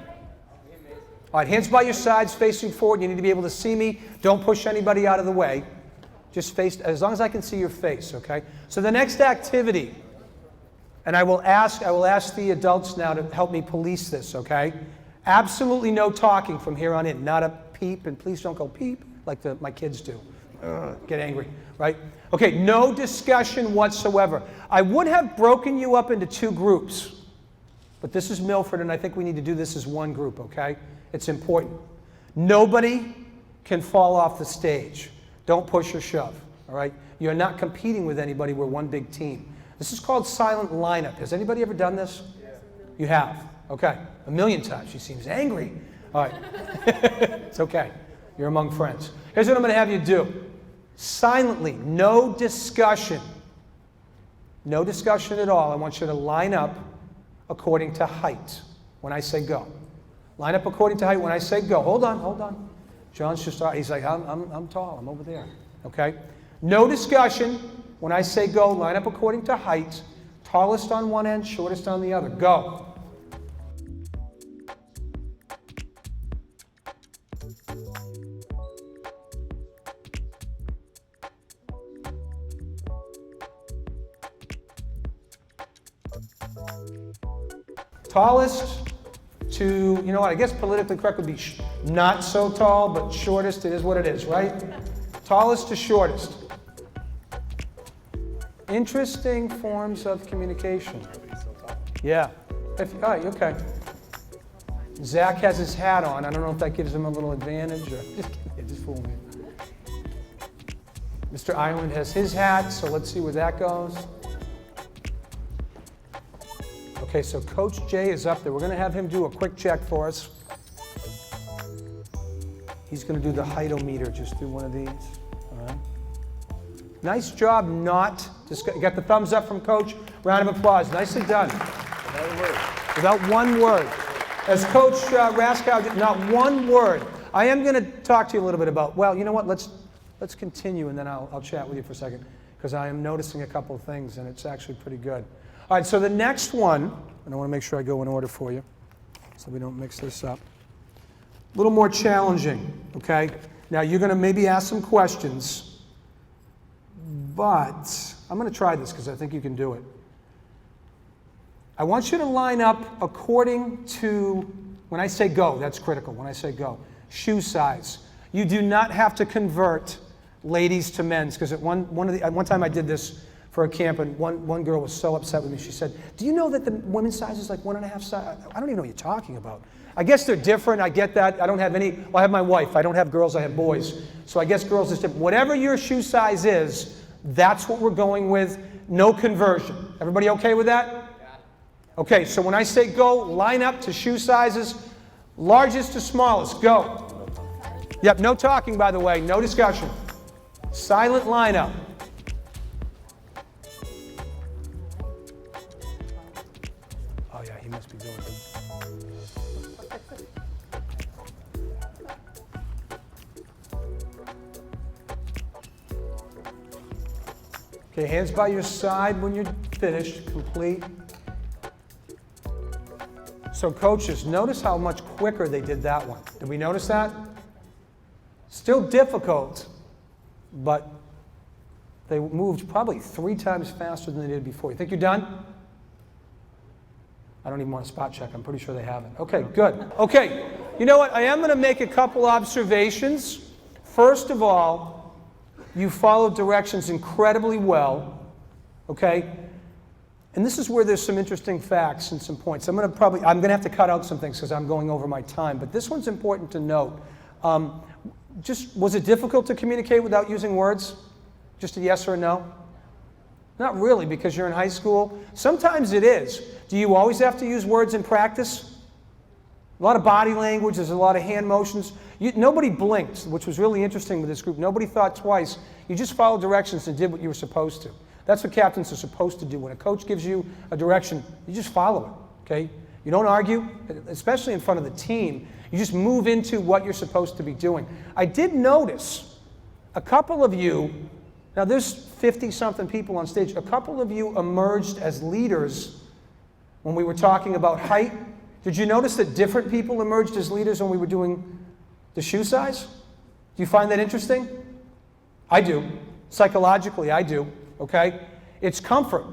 All right, hands by your sides, facing forward. You need to be able to see me. Don't push anybody out of the way. Just face, as long as I can see your face, okay? So the next activity, and I will ask the adults now to help me police this, okay? Absolutely no talking from here on in. Not a peep, and please don't go peep like my kids do. Get angry, right? Okay, no discussion whatsoever. I would have broken you up into 2 groups, but this is Milford, and I think we need to do this as one group, okay? It's important. Nobody can fall off the stage. Don't push or shove, all right? You're not competing with anybody. We're one big team. This is called silent lineup. Has anybody ever done this? You have? Okay. 1,000,000 times. She seems angry. All right. It's okay. You're among friends. Here's what I'm going to have you do. Silently, no discussion. No discussion at all. I want you to line up according to height when I say go. Line up according to height when I say go. Hold on. John's just, he's like, I'm tall, I'm over there. Okay? No discussion. When I say go, line up according to height. Tallest on one end, shortest on the other. Go. Tallest to, you know what, I guess politically correct would be not so tall, but shortest, it is what it is, right? Tallest to shortest. Interesting forms of communication. Yeah. All right, okay. Zach has his hat on. I don't know if that gives him a little advantage or just fooling me. Mr. Ireland has his hat, so let's see where that goes. Okay, so Coach Jay is up there. We're going to have him do a quick check for us. He's going to do the height-o-meter. Just do one of these. All right. Nice job not, got the thumbs up from Coach. Round of applause. Nicely done. Without one word. As Coach Raskow did, not one word. I am going to talk to you a little bit about, well, you know what, let's continue and then I'll chat with you for a second because I am noticing a couple of things and it's actually pretty good. All right, so the next one, and I want to make sure I go in order for you so we don't mix this up. A little more challenging, okay? Now you're going to maybe ask some questions, but I'm going to try this because I think you can do it. I want you to line up according to, when I say go, that's critical, when I say go, shoe size. You do not have to convert ladies to men's, because at one time I did this for a camp, and one girl was so upset with me. She said, do you know that the women's size is like 1.5 size? I don't even know what you're talking about. I guess they're different, I get that. I don't have any, well, I have my wife. I don't have girls, I have boys. So I guess girls is different. Whatever your shoe size is, that's what we're going with. No conversion. Everybody okay with that? Okay, so when I say go, line up to shoe sizes, largest to smallest, go. Yep, no talking, by the way, no discussion. Silent lineup. Oh yeah, he must be doing it. Okay, hands by your side when you're finished, complete. So coaches, notice how much quicker they did that one. Did we notice that? Still difficult, but they moved probably 3 times faster than they did before. You think you're done? I don't even want to spot check. I'm pretty sure they haven't. Okay, good. Okay, you know what? I am going to make a couple observations. First of all, you followed directions incredibly well, okay? And this is where there's some interesting facts and some points. I'm going to have to cut out some things because I'm going over my time, but this one's important to note. Was it difficult to communicate without using words? Just a yes or a no? Not really, because you're in high school. Sometimes it is. Do you always have to use words in practice? A lot of body language, there's a lot of hand motions. Nobody blinked, which was really interesting with this group. Nobody thought twice. You just followed directions and did what you were supposed to. That's what captains are supposed to do. When a coach gives you a direction, you just follow it, okay? You don't argue, especially in front of the team. You just move into what you're supposed to be doing. I did notice a couple of you, now there's 50-something people on stage, a couple of you emerged as leaders when we were talking about height. Did you notice that different people emerged as leaders when we were doing the shoe size? Do you find that interesting? I do. Psychologically, I do. Okay? It's comfort.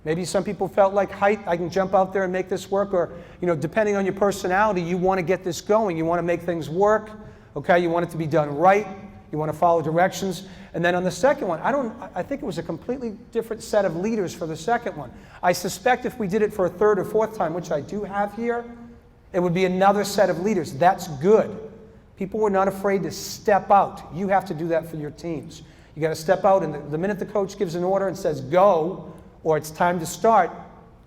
Maybe some people felt like height, I can jump out there and make this work, or, you know, depending on your personality, you want to get this going. You want to make things work. Okay? You want it to be done right. You want to follow directions. And then on the second one, I think it was a completely different set of leaders for the second one. I suspect if we did it for a third or fourth time, which I do have here, it would be another set of leaders. That's good. People were not afraid to step out. You have to do that for your teams. You got to step out, and the minute the coach gives an order and says go, or it's time to start,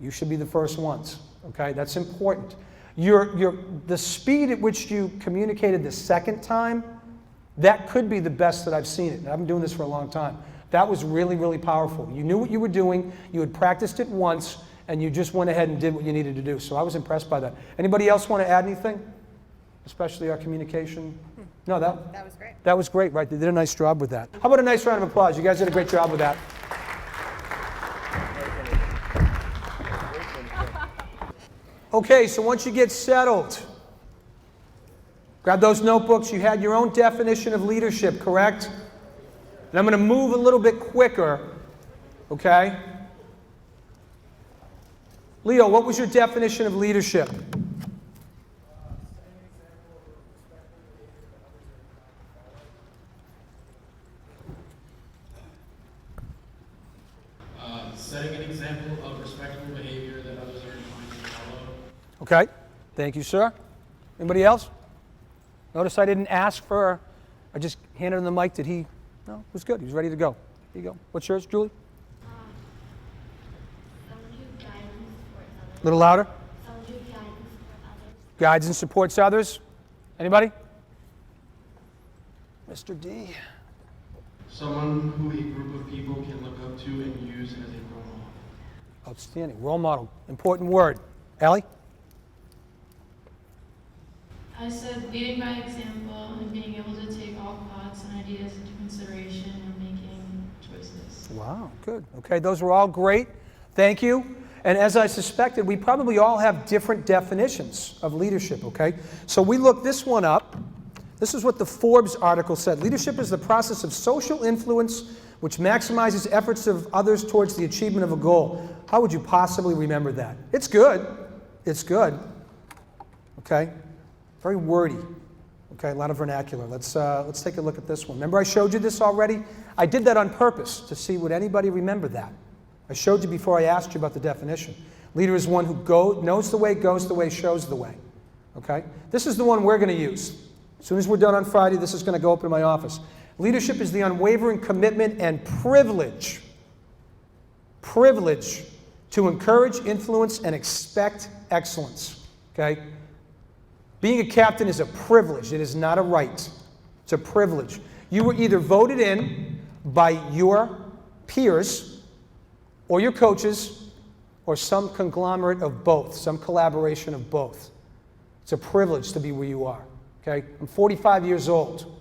you should be the first ones. Okay, that's important. The speed at which you communicated the second time, that could be the best that I've seen it. I've been doing this for a long time. That was really, really powerful. You knew what you were doing, you had practiced it once, and you just went ahead and did what you needed to do. So I was impressed by that. Anybody else want to add anything? Especially our communication? No, that was great. That was great, right? They did a nice job with that. How about a nice round of applause? You guys did a great job with that. Okay, so once you get settled, grab those notebooks. You had your own definition of leadership, correct? And I'm going to move a little bit quicker, okay? Leo, what was your definition of leadership? Setting an example of respectful behavior that others are inclined to follow. Okay, thank you, sir. Anybody else? Notice I didn't ask for, I just handed him the mic. Did he? No, it was good. He was ready to go. Here you go. What's yours, Julie? A little louder. Guides and supports others. Anybody? Mr. D. Someone who a group of people can look up to and use as a role model. Outstanding. Role model. Important word. Allie? I said leading by example and being able to take all thoughts and ideas into consideration when making choices. Wow, good. Okay, those were all great. Thank you. And as I suspected, we probably all have different definitions of leadership, okay? So we looked this one up. This is what the Forbes article said. Leadership is the process of social influence which maximizes efforts of others towards the achievement of a goal. How would you possibly remember that? It's good. It's good. Okay? Very wordy. Okay, a lot of vernacular. Let's take a look at this one. Remember I showed you this already? I did that on purpose to see would anybody remember that. I showed you before I asked you about the definition. Leader is one who knows the way, goes the way, shows the way. Okay? This is the one we're going to use. As soon as we're done on Friday, this is going to go up in my office. Leadership is the unwavering commitment and privilege to encourage, influence, and expect excellence. Okay? Being a captain is a privilege. It is not a right. It's a privilege. You were either voted in by your peers or your coaches or some conglomerate of both, some collaboration of both. It's a privilege to be where you are. Okay? I'm 45 years old.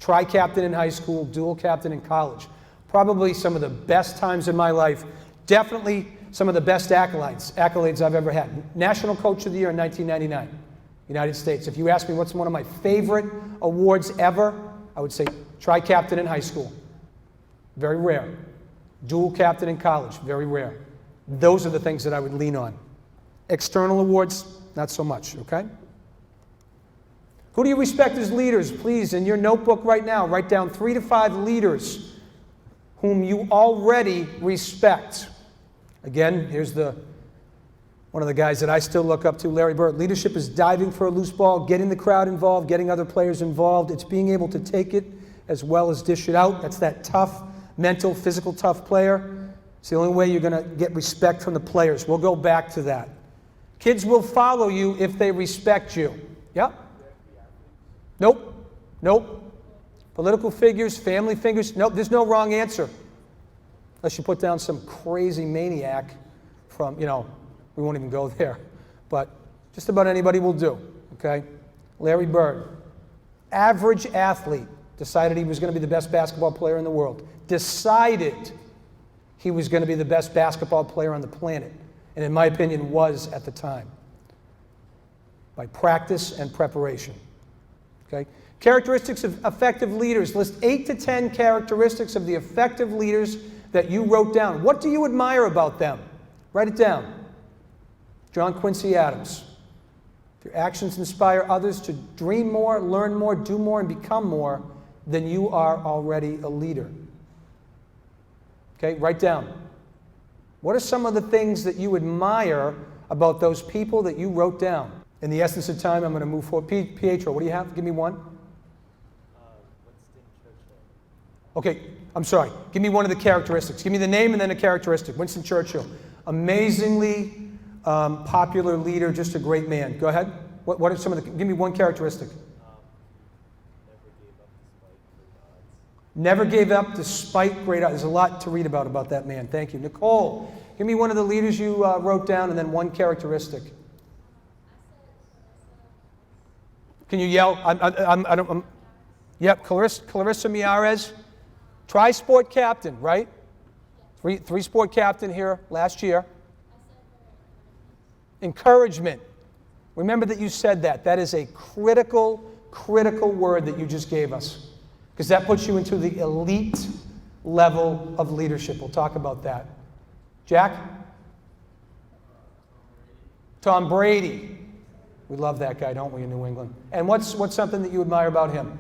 Tri-captain in high school, dual captain in college. Probably some of the best times in my life. Definitely some of the best accolades I've ever had. National Coach of the Year in 1999, United States. If you ask me what's one of my favorite awards ever, I would say tri-captain in high school. Very rare. Dual captain in college. Very rare. Those are the things that I would lean on. External awards, not so much, okay? Who do you respect as leaders? Please, in your notebook right now, write down 3 to 5 leaders whom you already respect. Again, here's one of the guys that I still look up to, Larry Bird. Leadership is diving for a loose ball, getting the crowd involved, getting other players involved. It's being able to take it as well as dish it out. That's that tough, mental, physical tough player. It's the only way you're going to get respect from the players. We'll go back to that. Kids will follow you if they respect you. Yep. Nope. Political figures, family figures. Nope, there's no wrong answer. Unless you put down some crazy maniac from, we won't even go there. But just about anybody will do, okay? Larry Bird, average athlete, decided he was going to be the best basketball player in the world. Decided he was going to be the best basketball player on the planet. And in my opinion, was at the time. By practice and preparation. Okay? Characteristics of effective leaders. List 8 to 10 characteristics of the effective leaders that you wrote down. What do you admire about them? Write it down. John Quincy Adams. If your actions inspire others to dream more, learn more, do more, and become more, then you are already a leader. Okay, write down. What are some of the things that you admire about those people that you wrote down? In the essence of time, I'm going to move forward. Pietro, what do you have? Give me one. Okay, I'm sorry. Give me one of the characteristics. Give me the name and then a characteristic. Winston Churchill. Amazingly popular leader, just a great man. Go ahead. What are some of the... Give me one characteristic. Never gave up despite great odds. There's a lot to read about that man. Thank you. Nicole, give me one of the leaders you wrote down and then one characteristic. Can you yell? Yep, Clarissa Miares. Tri-sport captain, right? Three-sport captain here last year. Encouragement. Remember that you said that. That is a critical word that you just gave us. Because that puts you into the elite level of leadership. We'll talk about that. Jack? Tom Brady. We love that guy, don't we, in New England? And what's something that you admire about him?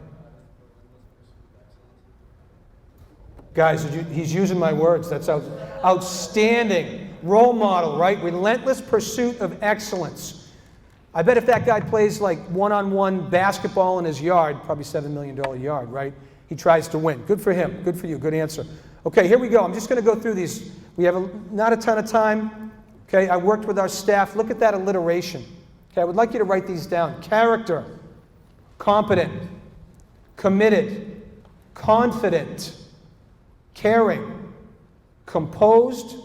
Guys, he's using my words. That's outstanding. Role model, right? Relentless pursuit of excellence. I bet if that guy plays like one-on-one basketball in his yard, probably $7 million yard, right? He tries to win. Good for him. Good for you. Good answer. Okay, here we go. I'm just going to go through these. We have not a ton of time. Okay, I worked with our staff. Look at that alliteration. Okay, I would like you to write these down. Character, competent, committed, confident, caring, composed,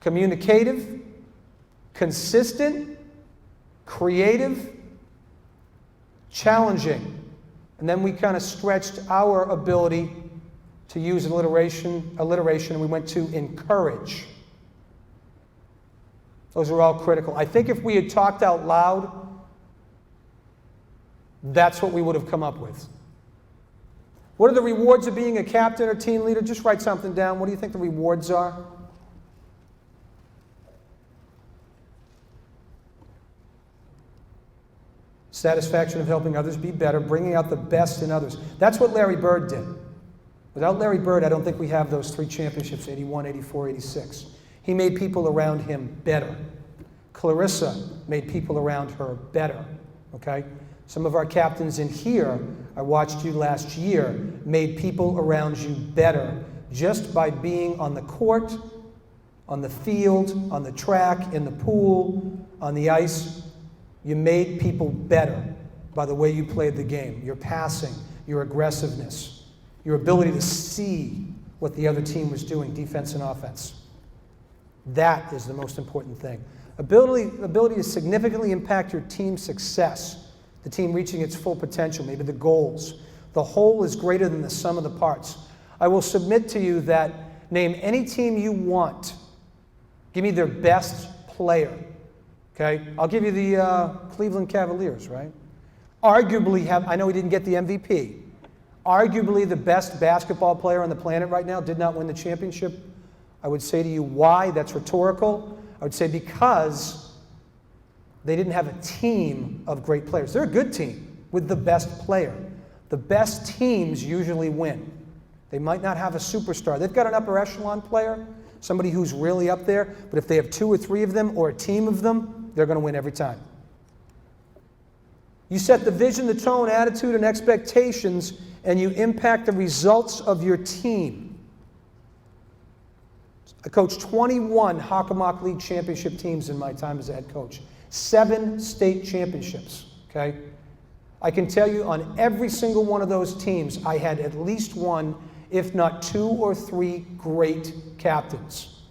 communicative, consistent, creative, challenging. And then we kind of stretched our ability to use alliteration, and we went to encourage. Those are all critical. I think if we had talked out loud, that's what we would have come up with. What are the rewards of being a captain or team leader? Just write something down. What do you think the rewards are? Satisfaction of helping others be better, bringing out the best in others. That's what Larry Bird did. Without Larry Bird, I don't think we have those 3 championships, 81, 84, 86. He made people around him better. Clarissa made people around her better, okay? Some of our captains in here, I watched you last year, made people around you better just by being on the court, on the field, on the track, in the pool, on the ice. You made people better by the way you played the game, your passing, your aggressiveness, your ability to see what the other team was doing, defense and offense. That is the most important thing. Ability to significantly impact your team's success, the team reaching its full potential, maybe the goals. The whole is greater than the sum of the parts. I will submit to you that name any team you want. Give me their best player. Okay? I'll give you the Cleveland Cavaliers, right? Arguably I know he didn't get the MVP. Arguably the best basketball player on the planet right now, did not win the championship. I would say to you, why? That's rhetorical. I would say because they didn't have a team of great players. They're a good team with the best player. The best teams usually win. They might not have a superstar. They've got an upper echelon player, somebody who's really up there, but if they have 2 or 3 of them or a team of them, they're going to win every time. You set the vision, the tone, attitude, and expectations, and you impact the results of your team. I coached 21 Hockomock League championship teams in my time as a head coach. 7 state championships, okay? I can tell you on every single one of those teams, I had at least 1, if not 2 or 3 great captains.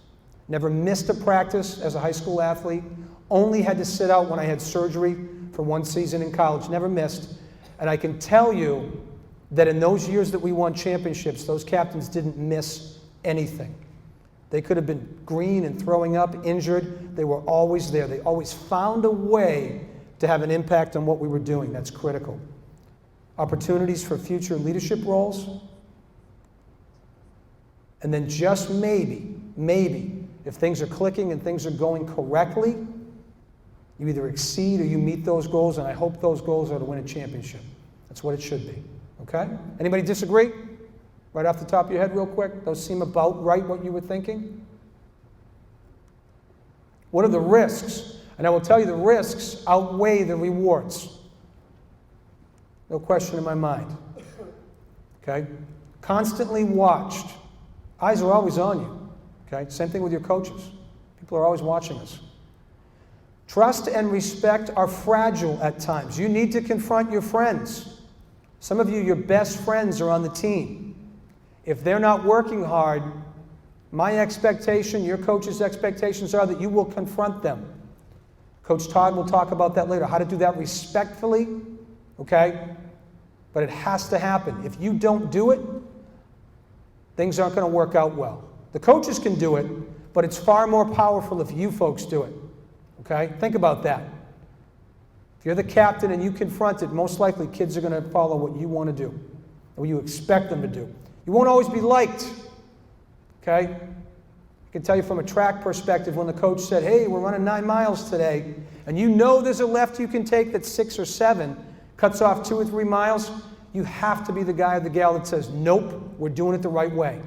Never missed a practice as a high school athlete. Only had to sit out when I had surgery for 1 season in college. Never missed. And I can tell you that in those years that we won championships, those captains didn't miss anything. They could have been green and throwing up, injured. They were always there. They always found a way to have an impact on what we were doing. That's critical. Opportunities for future leadership roles. And then just maybe, if things are clicking and things are going correctly, you either exceed or you meet those goals, and I hope those goals are to win a championship. That's what it should be, okay? Anybody disagree? Right off the top of your head real quick, those seem about right what you were thinking? What are the risks? And I will tell you the risks outweigh the rewards. No question in my mind, okay? Constantly watched. Eyes are always on you, okay? Same thing with your coaches. People are always watching us. Trust and respect are fragile at times. You need to confront your friends. Some of you, your best friends are on the team. If they're not working hard, my expectation, your coach's expectations are that you will confront them. Coach Todd will talk about that later, how to do that respectfully, okay? But it has to happen. If you don't do it, things aren't going to work out well. The coaches can do it, but it's far more powerful if you folks do it. Okay? Think about that. If you're the captain and you confront it, most likely kids are going to follow what you want to do, or what you expect them to do. You won't always be liked. Okay? I can tell you from a track perspective, when the coach said, hey, we're running 9 miles today, and you know there's a left you can take that's 6 or 7, cuts off 2 or 3 miles, you have to be the guy or the gal that says, nope, we're doing it the right way.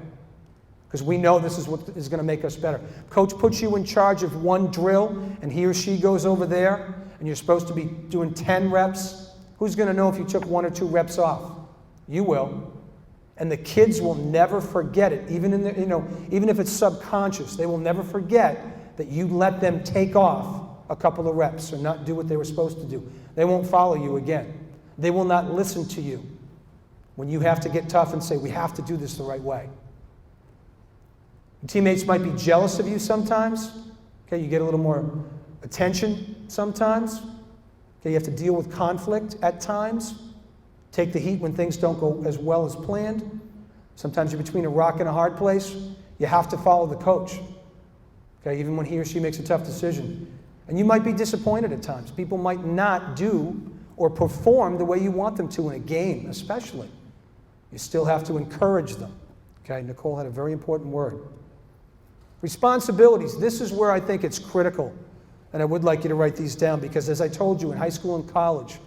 Because we know this is what is going to make us better. Coach puts you in charge of 1 drill, and he or she goes over there, and you're supposed to be doing 10 reps. Who's going to know if you took 1 or 2 reps off? You will. And the kids will never forget it, even if it's subconscious. They will never forget that you let them take off a couple of reps or not do what they were supposed to do. They won't follow you again. They will not listen to you. when you have to get tough and say, we have to do this the right way. Your teammates might be jealous of you sometimes. Okay, you get a little more attention sometimes. Okay, you have to deal with conflict at times. Take the heat when things don't go as well as planned. Sometimes you're between a rock and a hard place. You have to follow the coach. Okay, even when he or she makes a tough decision. And you might be disappointed at times. People might not do or perform the way you want them to in a game, especially. You still have to encourage them. Okay, Nicole had a very important word. Responsibilities. This is where I think it's critical. And I would like you to write these down because, as I told you, in high school and college,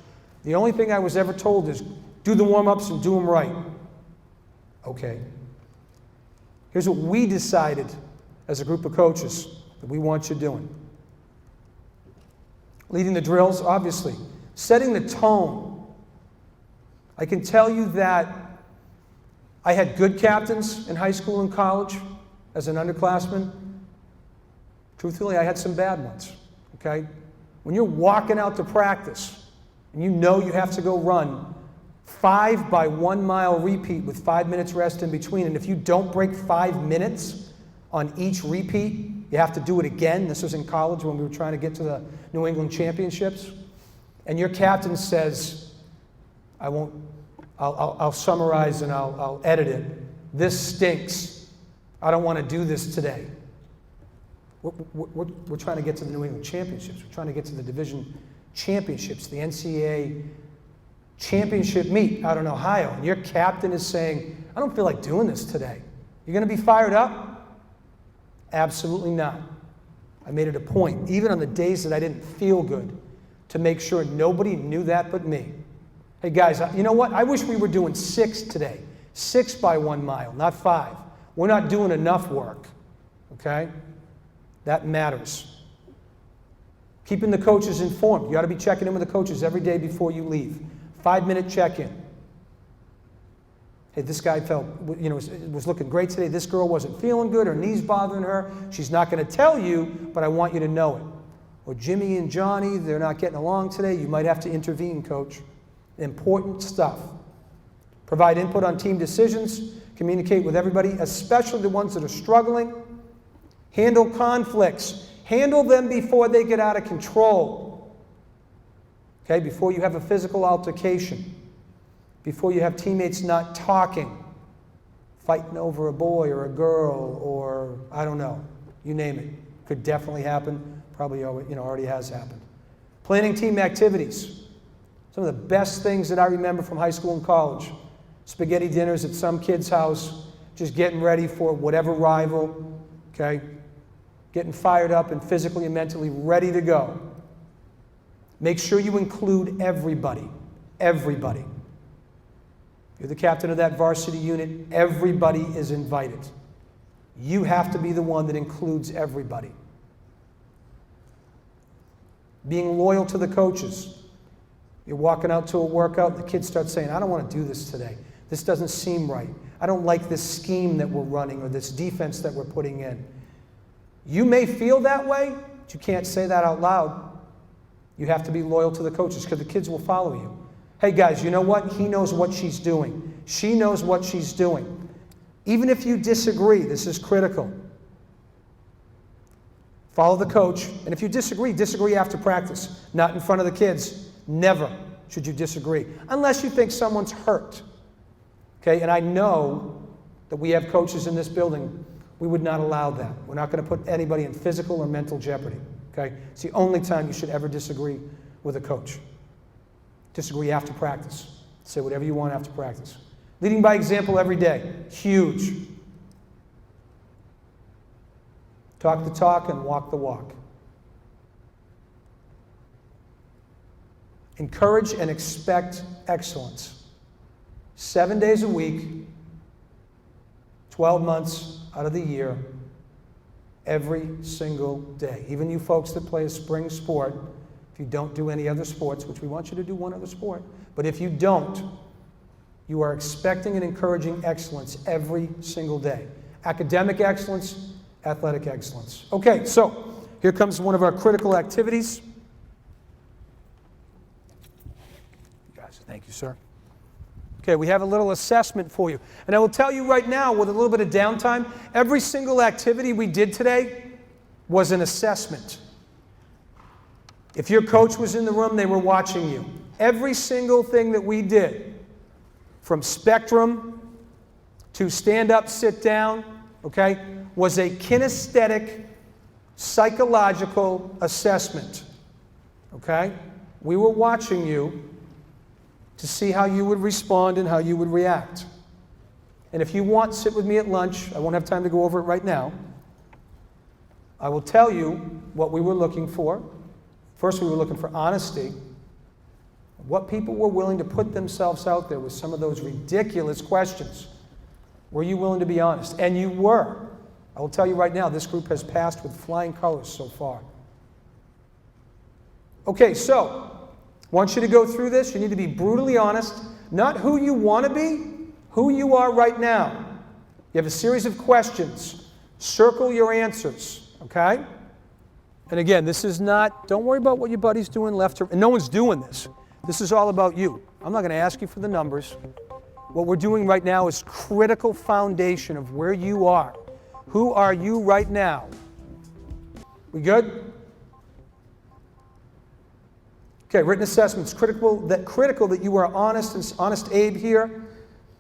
the only thing I was ever told is do the warm-ups and do them right. Okay. Here's what we decided as a group of coaches that we want you doing. Leading the drills, obviously. Setting the tone. I can tell you that I had good captains in high school and college as an underclassman. Truthfully, I had some bad ones, okay? When you're walking out to practice and you know you have to go run 5 by 1 mile repeat with 5 minutes rest in between, and if you don't break 5 minutes on each repeat, you have to do it again. This was in college when we were trying to get to the New England Championships. And your captain says, I'll summarize and I'll edit it. This stinks. I don't want to do this today. We're trying to get to the New England Championships. We're trying to get to the division championships, the NCAA championship meet out in Ohio. And your captain is saying, I don't feel like doing this today. You're going to be fired up? Absolutely not. I made it a point, even on the days that I didn't feel good, to make sure nobody knew that but me. Hey guys, you know what? I wish we were doing 6 today. 6 by 1 mile, not 5. We're not doing enough work, okay? That matters. Keeping the coaches informed. You ought to be checking in with the coaches every day before you leave. 5-minute check-in. Hey, this guy was looking great today. This girl wasn't feeling good. Her knee's bothering her. She's not going to tell you, but I want you to know it. Or Jimmy and Johnny, they're not getting along today. You might have to intervene, coach. Important stuff. Provide input on team decisions. Communicate with everybody, especially the ones that are struggling. Handle conflicts. Handle them before they get out of control. Okay, before you have a physical altercation. Before you have teammates not talking. Fighting over a boy or a girl or, I don't know, you name it. Could definitely happen. Probably already has happened. Planning team activities. Some of the best things that I remember from high school and college. Spaghetti dinners at some kid's house, just getting ready for whatever rival, okay? Getting fired up and physically and mentally ready to go. Make sure you include everybody. Everybody. You're the captain of that varsity unit. Everybody is invited. You have to be the one that includes everybody. Being loyal to the coaches. You're walking out to a workout, and the kids start saying, I don't want to do this today. This doesn't seem right. I don't like this scheme that we're running or this defense that we're putting in. You may feel that way, but you can't say that out loud. You have to be loyal to the coaches because the kids will follow you. Hey guys, you know what? He knows what she's doing. She knows what she's doing. Even if you disagree, this is critical. Follow the coach, and if you disagree after practice, not in front of the kids. Never should you disagree, unless you think someone's hurt. Okay, and I know that we have coaches in this building, we would not allow that. We're not going to put anybody in physical or mental jeopardy. Okay, it's the only time you should ever disagree with a coach. Disagree after practice. Say whatever you want after practice. Leading by example every day. Huge. Talk the talk and walk the walk. Encourage and expect excellence. 7 days a week, 12 months out of the year, every single day. Even you folks that play a spring sport, if you don't do any other sports, which we want you to do one other sport, but if you don't, you are expecting and encouraging excellence every single day. Academic excellence, athletic excellence. Okay, so here comes one of our critical activities. Guys, thank you, sir. Okay, we have a little assessment for you. And I will tell you right now, with a little bit of downtime, every single activity we did today was an assessment. If your coach was in the room, they were watching you. Every single thing that we did, from spectrum to stand up, sit down, okay, was a kinesthetic, psychological assessment. Okay? We were watching you to see how you would respond and how you would react. And if you want, sit with me at lunch. I won't have time to go over it right now. I will tell you what we were looking for. First, we were looking for honesty. What people were willing to put themselves out there with some of those ridiculous questions. Were you willing to be honest? And you were. I will tell you right now, this group has passed with flying colors so far. Okay, so I want you to go through this. You need to be brutally honest. Not who you want to be, who you are right now. You have a series of questions. Circle your answers, okay? And again, this is not, don't worry about what your buddy's doing left or right. And no one's doing this. This is all about you. I'm not going to ask you for the numbers. What we're doing right now is critical foundation of where you are. Who are you right now? We good? Okay, written assessments. Critical that you are honest, and honest Abe here.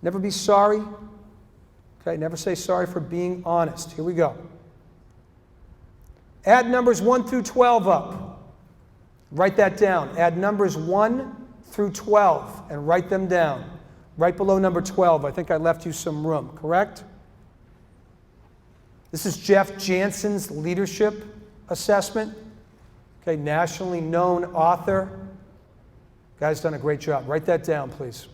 Never be sorry. Okay, never say sorry for being honest. Here we go. Add numbers 1 through 12 up. Write that down. Add numbers 1 through 12 and write them down. Right below number 12. I think I left you some room, correct? This is Jeff Jansen's leadership assessment. Okay, nationally known author. Guy's done a great job. Write that down, please.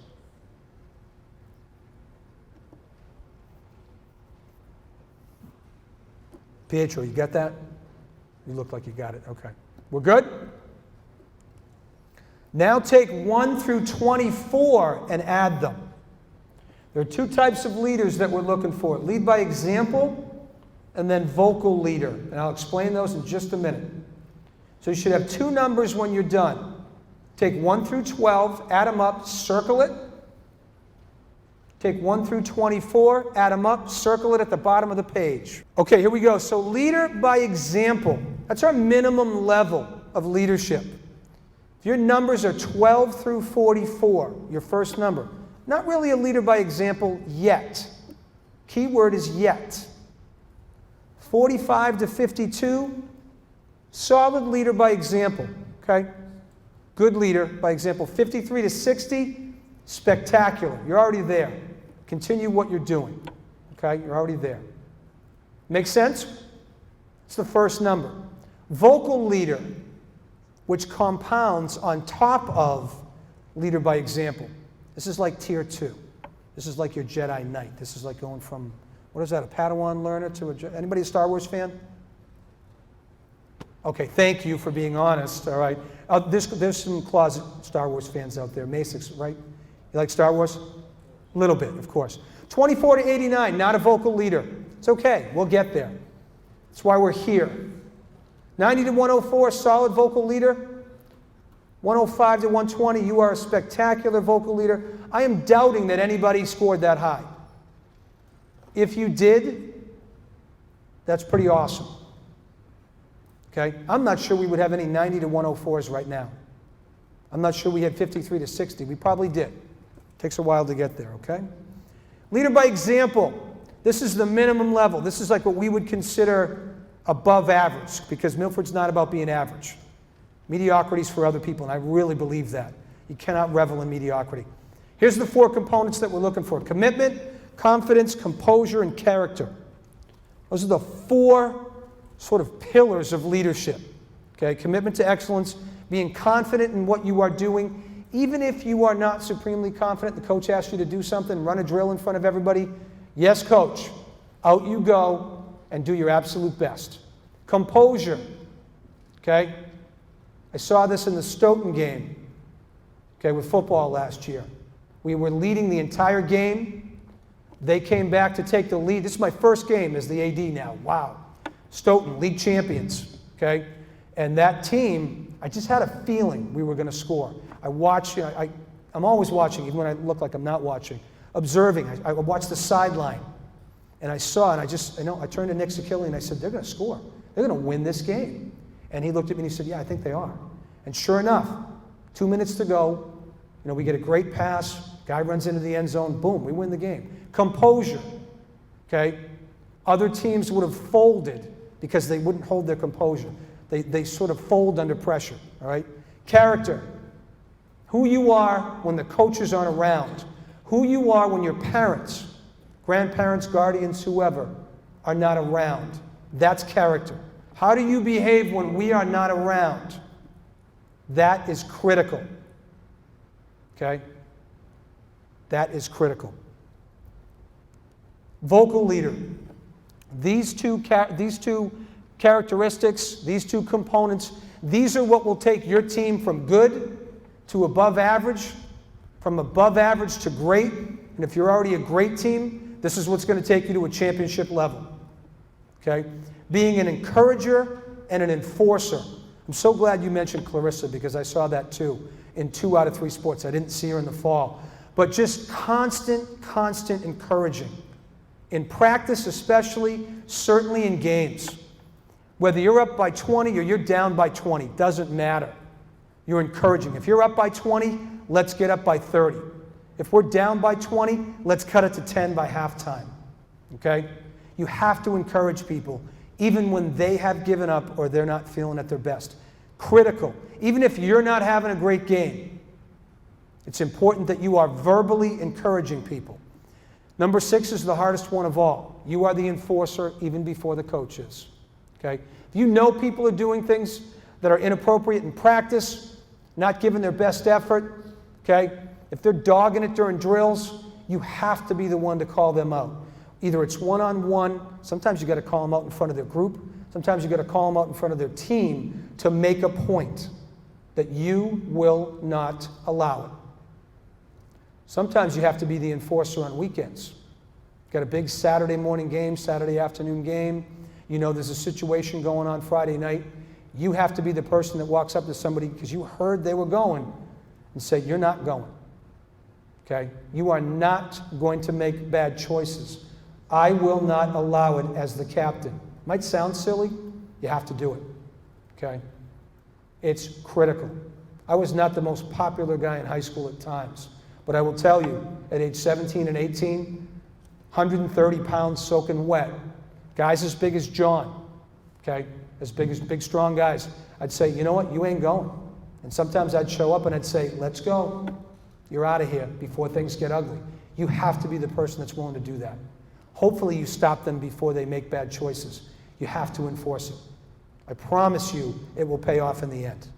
Pietro, you got that? You look like you got it. Okay. We're good? Now take 1 through 24 and add them. There are two types of leaders that we're looking for. Lead by example and then vocal leader. And I'll explain those in just a minute. So you should have two numbers when you're done. Take 1 through 12, add them up, circle it. Take 1 through 24, add them up, circle it at the bottom of the page. Okay, here we go. So leader by example. That's our minimum level of leadership. If your numbers are 12 through 44, your first number, not really a leader by example yet. Key word is yet. 45 to 52, solid leader by example, okay? Good leader by example. 53 to 60, spectacular. You're already there. Continue what you're doing, okay? You're already there. Make sense? It's the first number. Vocal leader, which compounds on top of leader by example. This is like tier 2. This is like your Jedi Knight. This is like going from, what is that, a Padawan learner to a, anybody a Star Wars fan? Okay, thank you for being honest, all right. There's some closet Star Wars fans out there. Masics, right? You like Star Wars? A little bit, of course. 24 to 89, not a vocal leader. It's okay, we'll get there. That's why we're here. 90 to 104, solid vocal leader. 105 to 120, you are a spectacular vocal leader. I am doubting that anybody scored that high. If you did, that's pretty awesome. Okay? I'm not sure we would have any 90 to 104s right now. I'm not sure we had 53 to 60. We probably did. Takes a while to get there, okay? Leader by example. This is the minimum level. This is like what we would consider above average, because Milford's not about being average. Mediocrity is for other people, and I really believe that. You cannot revel in mediocrity. Here's the 4 components that we're looking for. Commitment, confidence, composure, and character. Those are the 4 sort of pillars of leadership. Okay? Commitment to excellence, being confident in what you are doing. Even if you are not supremely confident, the coach asks you to do something, run a drill in front of everybody. Yes, coach. Out you go and do your absolute best. Composure. Okay? I saw this in the Stoughton game, okay, with football last year. We were leading the entire game. They came back to take the lead. This is my first game as the AD now. Wow. Stoughton, league champions, okay? And that team, I just had a feeling we were going to score. I watched, I I'm always watching, even when I look like I'm not watching. Observing. I watched the sideline. And I saw, and I turned to Nick Sakilli and I said, they're going to score. They're going to win this game. And he looked at me and he said, yeah, I think they are. And sure enough, 2 minutes to go, we get a great pass, guy runs into the end zone, boom, we win the game. Composure, okay? Other teams would have folded because they wouldn't hold their composure. They sort of fold under pressure, all right? Character, who you are when the coaches aren't around, who you are when your parents, grandparents, guardians, whoever, are not around. That's character. How do you behave when we are not around? That is critical. Okay? That is critical. Vocal leader. These two characteristics, these two components, these are what will take your team from good to above average, from above average to great. And if you're already a great team, this is what's going to take you to a championship level. Okay? Being an encourager and an enforcer. I'm so glad you mentioned Clarissa because I saw that too in 2 out of 3 sports. I didn't see her in the fall. But just constant encouraging. In practice especially, certainly in games. Whether you're up by 20 or you're down by 20, doesn't matter. You're encouraging. If you're up by 20, let's get up by 30. If we're down by 20, let's cut it to 10 by halftime. Okay? You have to encourage people, even when they have given up or they're not feeling at their best. Critical. Even if you're not having a great game, it's important that you are verbally encouraging people. Number 6 is the hardest one of all. You are the enforcer even before the coach is. Okay? If you know people are doing things that are inappropriate in practice, not giving their best effort, okay? If they're dogging it during drills, you have to be the one to call them out. Either it's one-on-one, sometimes you got to call them out in front of their group, sometimes you got to call them out in front of their team to make a point that you will not allow it. Sometimes you have to be the enforcer on weekends. Got a big Saturday morning game, Saturday afternoon game. You know there's a situation going on Friday night. You have to be the person that walks up to somebody because you heard they were going and say, you're not going. Okay? You are not going to make bad choices. I will not allow it as the captain. Might sound silly. You have to do it. Okay? It's critical. I was not the most popular guy in high school at times. But I will tell you, at age 17 and 18, 130 pounds soaking wet, guys as big as John, okay, as big, strong guys, I'd say, you know what, you ain't going. And sometimes I'd show up and I'd say, let's go. You're out of here before things get ugly. You have to be the person that's willing to do that. Hopefully you stop them before they make bad choices. You have to enforce it. I promise you it will pay off in the end.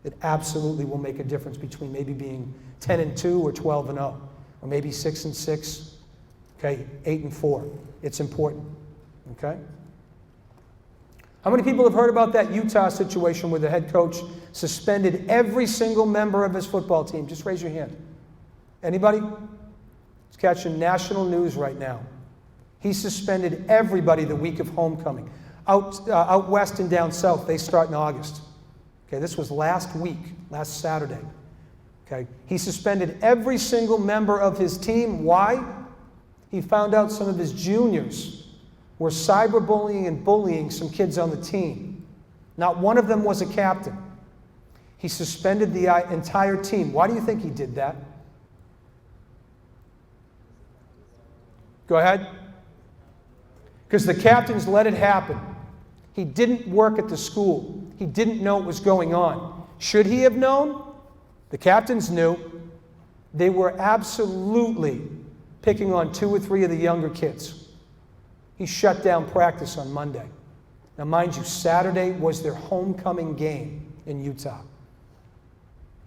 It absolutely will make a difference between maybe being 10-2 or 12-0, or maybe 6-6, okay, 8-4. It's important, okay? How many people have heard about that Utah situation where the head coach suspended every single member of his football team? Just raise your hand. Anybody? It's catching national news right now. He suspended everybody the week of homecoming. Out west and down south, they start in August. Okay, this was last week, last Saturday. Okay, he suspended every single member of his team. Why? He found out some of his juniors were cyberbullying and bullying some kids on the team. Not one of them was a captain. He suspended the entire team. Why do you think he did that? Go ahead. Because the captains let it happen. He didn't work at the school. He didn't know what was going on. Should he have known? The captains knew. They were absolutely picking on 2 or 3 of the younger kids. He shut down practice on Monday. Now, mind you, Saturday was their homecoming game in Utah.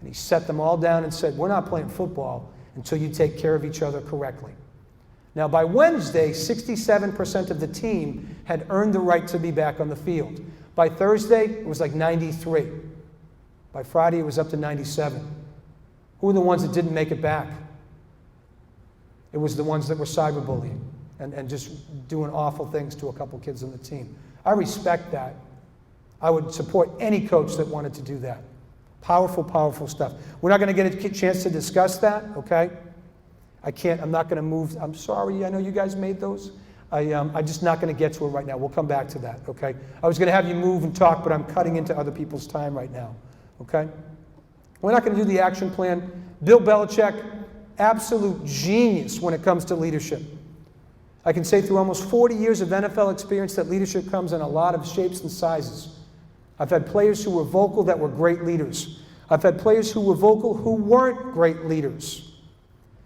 And he set them all down and said, we're not playing football until you take care of each other correctly. Now, by Wednesday, 67% of the team had earned the right to be back on the field. By Thursday, it was like 93. By Friday, it was up to 97. Who were the ones that didn't make it back? It was the ones that were cyberbullying and just doing awful things to a couple kids on the team. I respect that. I would support any coach that wanted to do that. Powerful, powerful stuff. We're not going to get a chance to discuss that, okay? I'm not going to move. I'm sorry, I know you guys made those. I'm just not going to get to it right now. We'll come back to that, okay? I was going to have you move and talk, but I'm cutting into other people's time right now, okay? We're not going to do the action plan. Bill Belichick, absolute genius when it comes to leadership. I can say through almost 40 years of NFL experience that leadership comes in a lot of shapes and sizes. I've had players who were vocal that were great leaders. I've had players who were vocal who weren't great leaders.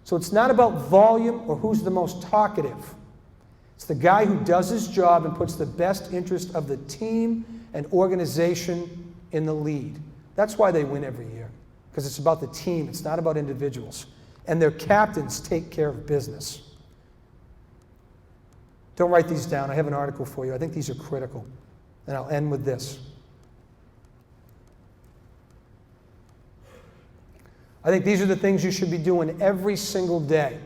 So it's not about volume or who's the most talkative. It's the guy who does his job and puts the best interest of the team and organization in the lead. That's why they win every year, because it's about the team. It's not about individuals. And their captains take care of business. Don't write these down. I have an article for you. I think these are critical. And I'll end with this. I think these are the things you should be doing every single day.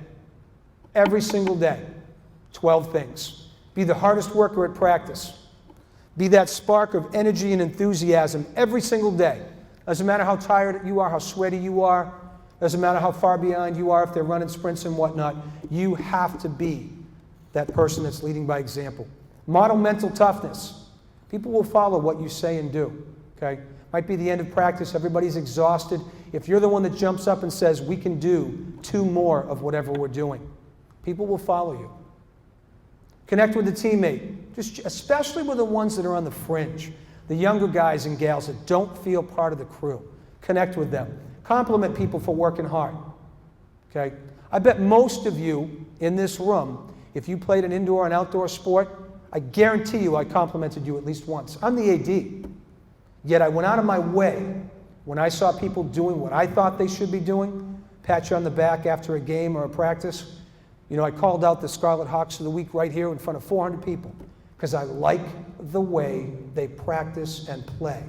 Every single day. 12 things. Be the hardest worker at practice. Be that spark of energy and enthusiasm every single day. Doesn't matter how tired you are, how sweaty you are. Doesn't matter how far behind you are, if they're running sprints and whatnot. You have to be that person that's leading by example. Model mental toughness. People will follow what you say and do. Okay? Might be the end of practice, everybody's exhausted. If you're the one that jumps up and says, we can do 2 more of whatever we're doing, people will follow you. Connect with the teammate, especially with the ones that are on the fringe, the younger guys and gals that don't feel part of the crew. Connect with them. Compliment people for working hard. Okay? I bet most of you in this room, if you played an indoor and outdoor sport, I guarantee you I complimented you at least once. I'm the AD. Yet I went out of my way when I saw people doing what I thought they should be doing, pat you on the back after a game or a practice. You know, I called out the Scarlet Hawks of the week right here in front of 400 people because I like the way they practice and play.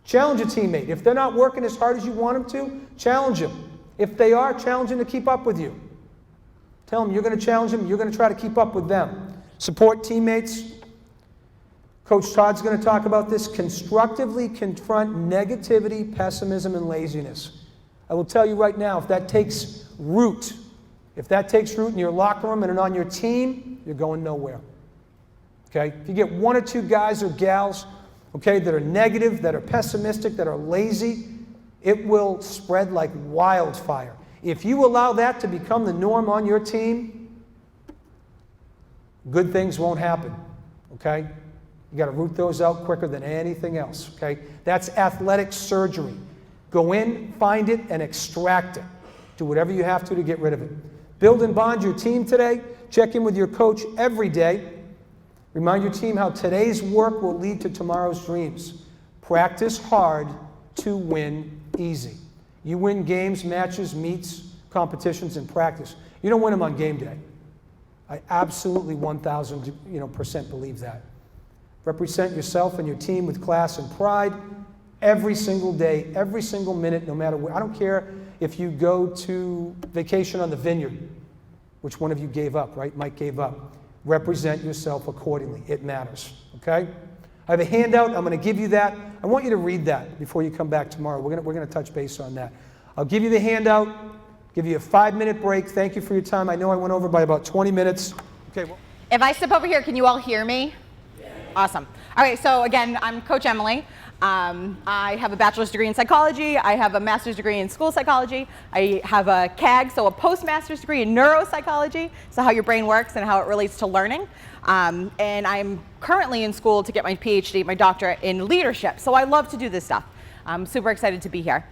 Challenge a teammate. If they're not working as hard as you want them to, challenge them. If they are, challenge them to keep up with you. Tell them you're going to challenge them, you're going to try to keep up with them. Support teammates. Coach Todd's going to talk about this. Constructively confront negativity, pessimism, and laziness. I will tell you right now, if that takes root in your locker room and on your team, you're going nowhere. Okay? If you get 1 or 2 guys or gals, okay, that are negative, that are pessimistic, that are lazy, it will spread like wildfire. If you allow that to become the norm on your team, good things won't happen. Okay? You got to root those out quicker than anything else, okay? That's athletic surgery. Go in, find it, and extract it. Do whatever you have to get rid of it. Build and bond your team today. Check in with your coach every day. Remind your team how today's work will lead to tomorrow's dreams. Practice hard to win easy. You win games, matches, meets, competitions, and practice. You don't win them on game day. I absolutely 1,000% believe that. Represent yourself and your team with class and pride every single day, every single minute, no matter where. I don't care if you go to vacation on the vineyard, which one of you gave up, right? Mike gave up. Represent yourself accordingly. It matters, okay? I have a handout. I'm going to give you that. I want you to read that before you come back tomorrow. We're going to touch base on that. I'll give you the handout, give you a 5-minute break. Thank you for your time. I know I went over by about 20 minutes. Okay. Well, if I step over here, can you all hear me? Awesome. All right, so again, I'm Coach Emily. I have a bachelor's degree in psychology. I have a master's degree in school psychology. I have a CAG, so a postmaster's degree in neuropsychology, so how your brain works and how it relates to learning. And I'm currently in school to get my PhD, my doctorate in leadership. So I love to do this stuff. I'm super excited to be here.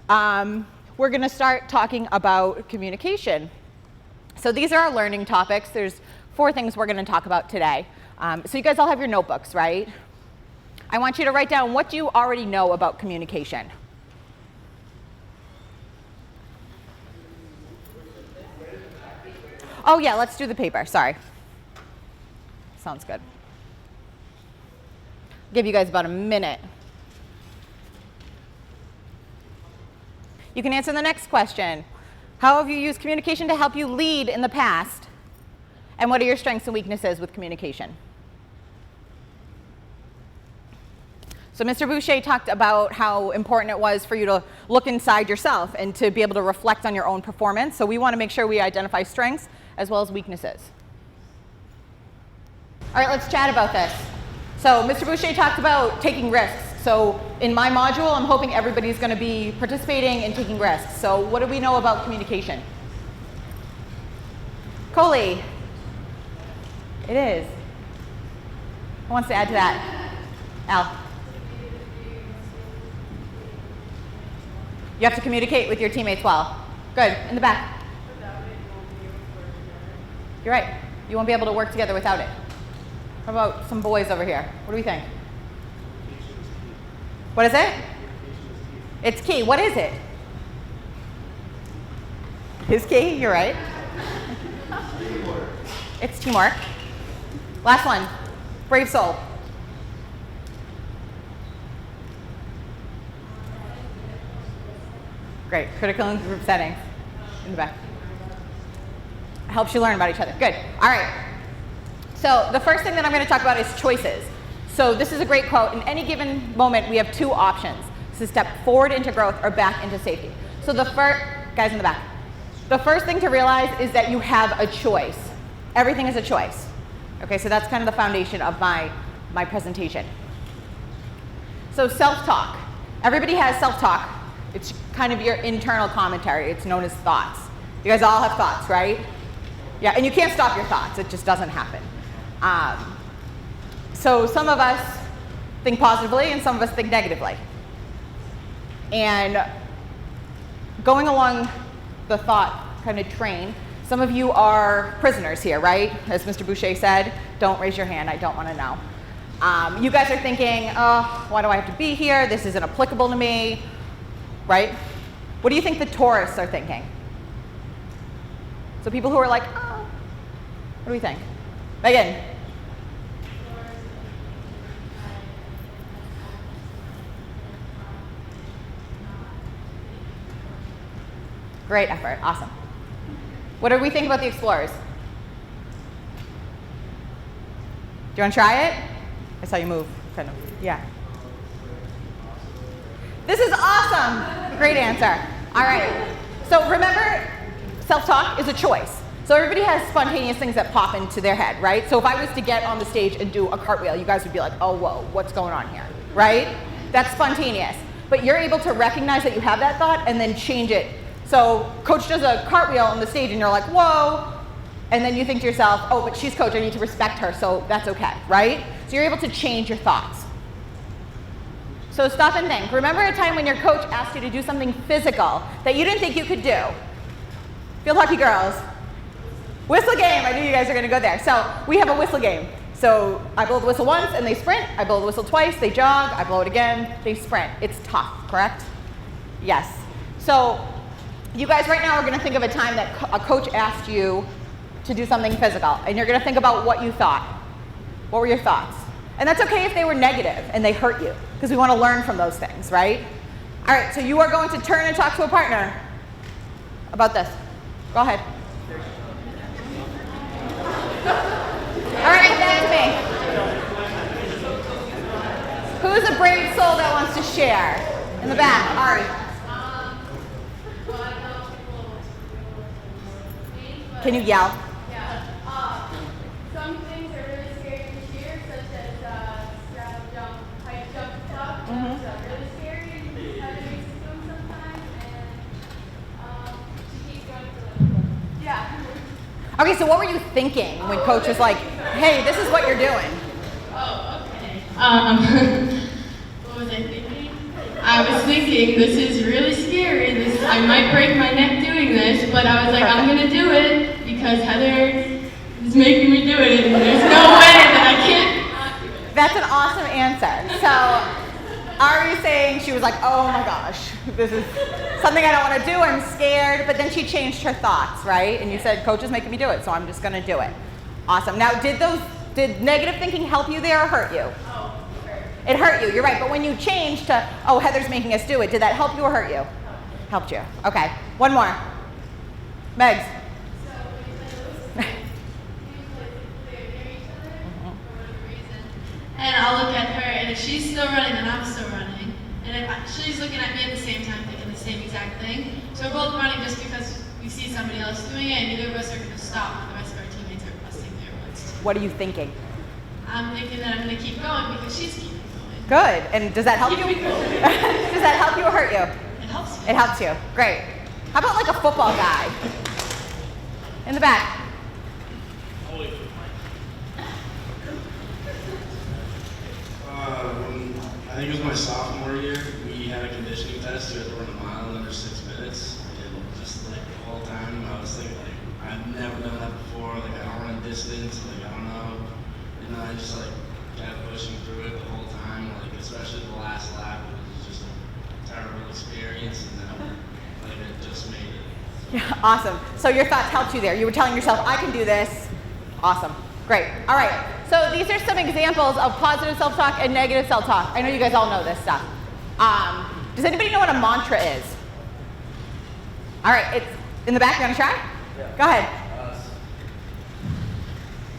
We're going to start talking about communication. So these are our learning topics. There's 4 things we're going to talk about today. So you guys all have your notebooks, right? I want you to write down what you already know about communication. Oh yeah, let's do the paper, sorry. Sounds good. Give you guys about a minute. You can answer the next question. How have you used communication to help you lead in the past? And what are your strengths and weaknesses with communication? So Mr. Boucher talked about how important it was for you to look inside yourself and to be able to reflect on your own performance. So we want to make sure we identify strengths as well as weaknesses. All right, let's chat about this. So Mr. Boucher talked about taking risks. So in my module, I'm hoping everybody's going to be participating and taking risks. So what do we know about communication? Coley. It is. Who wants to add to that? Al. You have to communicate with your teammates well. Good. In the back. You're right. You won't be able to work together without it. How about some boys over here? What do we think? What is it? It's key. What is it? It's key. You're right. It's teamwork. Last one. Brave soul. Great. Critical and group settings. In the back. Helps you learn about each other. Good. All right. So the first thing that I'm going to talk about is choices. So this is a great quote. In any given moment, we have two options. This is step forward into growth or back into safety. So the first, guys in the back, the first thing to realize is that you have a choice. Everything is a choice. Okay, so that's kind of the foundation of my presentation. So self-talk. Everybody has self-talk. It's kind of your internal commentary. It's known as thoughts. You guys all have thoughts, right? Yeah, and you can't stop your thoughts. It just doesn't happen. So some of us think positively and some of us think negatively. And going along the thought kind of train, some of you are prisoners here, right? As Mr. Boucher said, don't raise your hand, I don't want to know. You guys are thinking, oh, why do I have to be here? This isn't applicable to me, right? What do you think the tourists are thinking? So people who are like, oh, what do we think? Megan? Great effort, awesome. What do we think about the explorers? Do you want to try it? I saw you move, kind of, yeah. This is awesome, great answer. All right, so remember, self-talk is a choice. So everybody has spontaneous things that pop into their head, right? So if I was to get on the stage and do a cartwheel, you guys would be like, oh, whoa, what's going on here, right? That's spontaneous. But you're able to recognize that you have that thought and then change it. So coach does a cartwheel on the stage and you're like, whoa. And then you think to yourself, oh, but she's coach, I need to respect her, so that's okay, right? So you're able to change your thoughts. So stop and think. Remember a time when your coach asked you to do something physical that you didn't think you could do? Field hockey girls. Whistle game, I knew you guys were gonna go there. So we have a whistle game. So I blow the whistle once and they sprint, I blow the whistle twice, they jog, I blow it again, they sprint. It's tough, correct? Yes. So you guys right now are gonna think of a time that a coach asked you to do something physical, and you're gonna think about what you thought. What were your thoughts? And that's okay if they were negative and they hurt you, because we wanna learn from those things, right? All right, so you are going to turn and talk to a partner about this. Go ahead. All right, back to me. Who's a brave soul that wants to share? In the back, Ari. Can you yell? Yeah. Some things are really scary to hear, such as strap jump, high jump stuff. That's really scary. You have to make them sometimes, and she keeps going for like, yeah. Okay, so what were you thinking when coach was like, hey, this is what you're doing? Oh, okay. What was I thinking? I was thinking, this is really scary. I might break my neck doing this, but I was like, I'm gonna do it because Heather is making me do it, and there's no way that I can't not do it. That's an awesome answer. So Ari saying she was like, oh my gosh, this is something I don't want to do, I'm scared, but then she changed her thoughts, right? And you said, coach is making me do it, so I'm just gonna do it. Awesome. Now, did negative thinking help you there or hurt you? Oh, It hurt you, you're right, but when you changed to, oh, Heather's making us do it, did that help you or hurt you? Helped you. Okay, one more. Megs. So when you play those games, like they're near each other for whatever reason, and I'll look at her, and if she's still running, then I'm still running. And if she's looking at me at the same time thinking the same exact thing. So we're both running just because we see somebody else doing it, and neither of us are going to stop when the rest of our teammates are busting their butts. What are you thinking? I'm thinking that I'm going to keep going because she's keeping going. Good. And does that help you? Does that help you or hurt you? It helps me. It helps you. Great. How about like a football guy? In the back. I think it was my sophomore year, we had a conditioning test. We had to run a mile in under 6 minutes. And just like the whole time, I was thinking like, I've never done that before. Like I don't run distance. Like I don't know. And I just like kept pushing through it the whole time. Like especially the last lap, it was just a terrible experience. And then like I just made it. Yeah, awesome. So your thoughts helped you there. You were telling yourself, I can do this. Awesome. Great. All right. So these are some examples of positive self-talk and negative self-talk. I know you guys all know this stuff. Does anybody know what a mantra is? All right. It's in the back. You want to try? Yeah. Go ahead.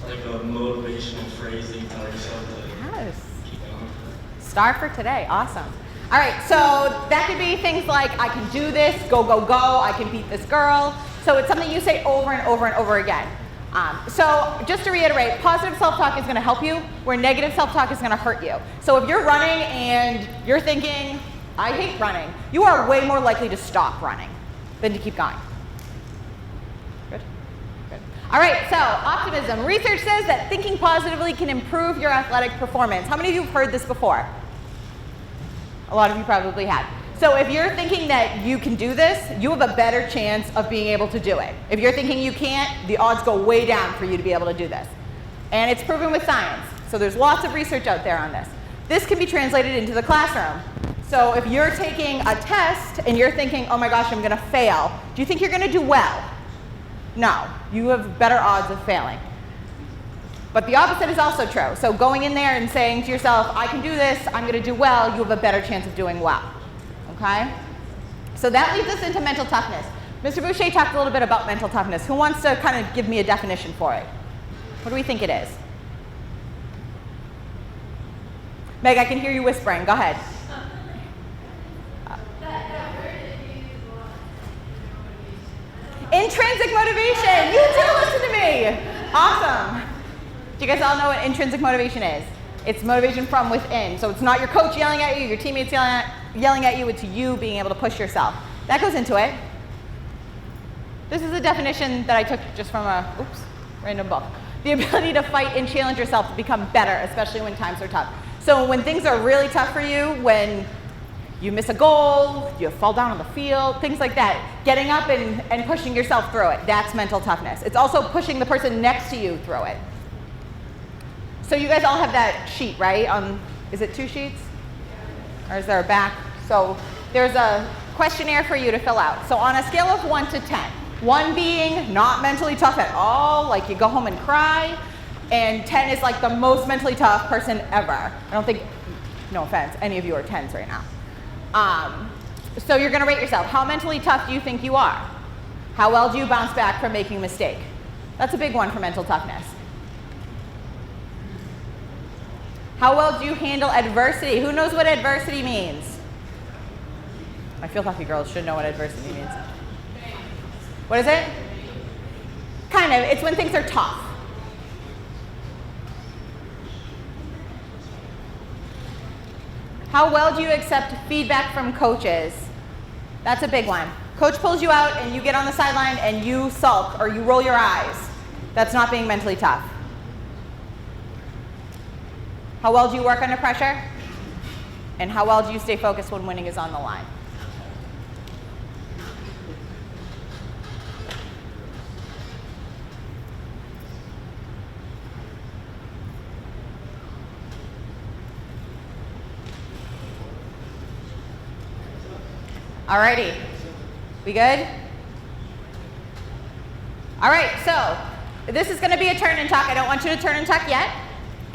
Like a motivational phrase that you tell yourself to Yes. keep going. Star for today. Awesome. All right. So that could be things like, I can do this, go, go, go. I can beat this girl. So it's something you say over and over and over again. So just to reiterate, positive self-talk is going to help you, where negative self-talk is going to hurt you. So if you're running and you're thinking, I hate running, you are way more likely to stop running than to keep going. Good? Good. All right, so optimism. Research says that thinking positively can improve your athletic performance. How many of you have heard this before? A lot of you probably have. So if you're thinking that you can do this, you have a better chance of being able to do it. If you're thinking you can't, the odds go way down for you to be able to do this. And it's proven with science. So there's lots of research out there on this. This can be translated into the classroom. So if you're taking a test and you're thinking, oh my gosh, I'm going to fail, do you think you're going to do well? No, you have better odds of failing. But the opposite is also true. So going in there and saying to yourself, I can do this, I'm going to do well, you have a better chance of doing well. Okay? So that leads us into mental toughness. Mr. Boucher talked a little bit about mental toughness. Who wants to kind of give me a definition for it? What do we think it is? Meg, I can hear you whispering. Go ahead. Intrinsic motivation. You too, listen to me. Awesome. Do you guys all know what intrinsic motivation is? It's motivation from within. So it's not your coach yelling at you, your teammates yelling at you, it's you being able to push yourself. That goes into it. This is a definition that I took just from a, random book. The ability to fight and challenge yourself to become better, especially when times are tough. So when things are really tough for you, when you miss a goal, you fall down on the field, things like that, getting up and pushing yourself through it, that's mental toughness. It's also pushing the person next to you through it. So you guys all have that sheet, right? Is it 2 sheets? Or is there a back? So there's a questionnaire for you to fill out. So on a scale of 1 to 10, 1 being not mentally tough at all, like you go home and cry, and 10 is like the most mentally tough person ever. I don't think, no offense, any of you are 10s right now. So you're going to rate yourself. How mentally tough do you think you are? How well do you bounce back from making a mistake? That's a big one for mental toughness. How well do you handle adversity? Who knows what adversity means? My Feel Toughy girls should know what adversity means. What is it? Kind of. It's when things are tough. How well do you accept feedback from coaches? That's a big one. Coach pulls you out and you get on the sideline and you sulk or you roll your eyes. That's not being mentally tough. How well do you work under pressure? And how well do you stay focused when winning is on the line? Alrighty, we good? All right, so this is gonna be a turn and talk. I don't want you to turn and talk yet.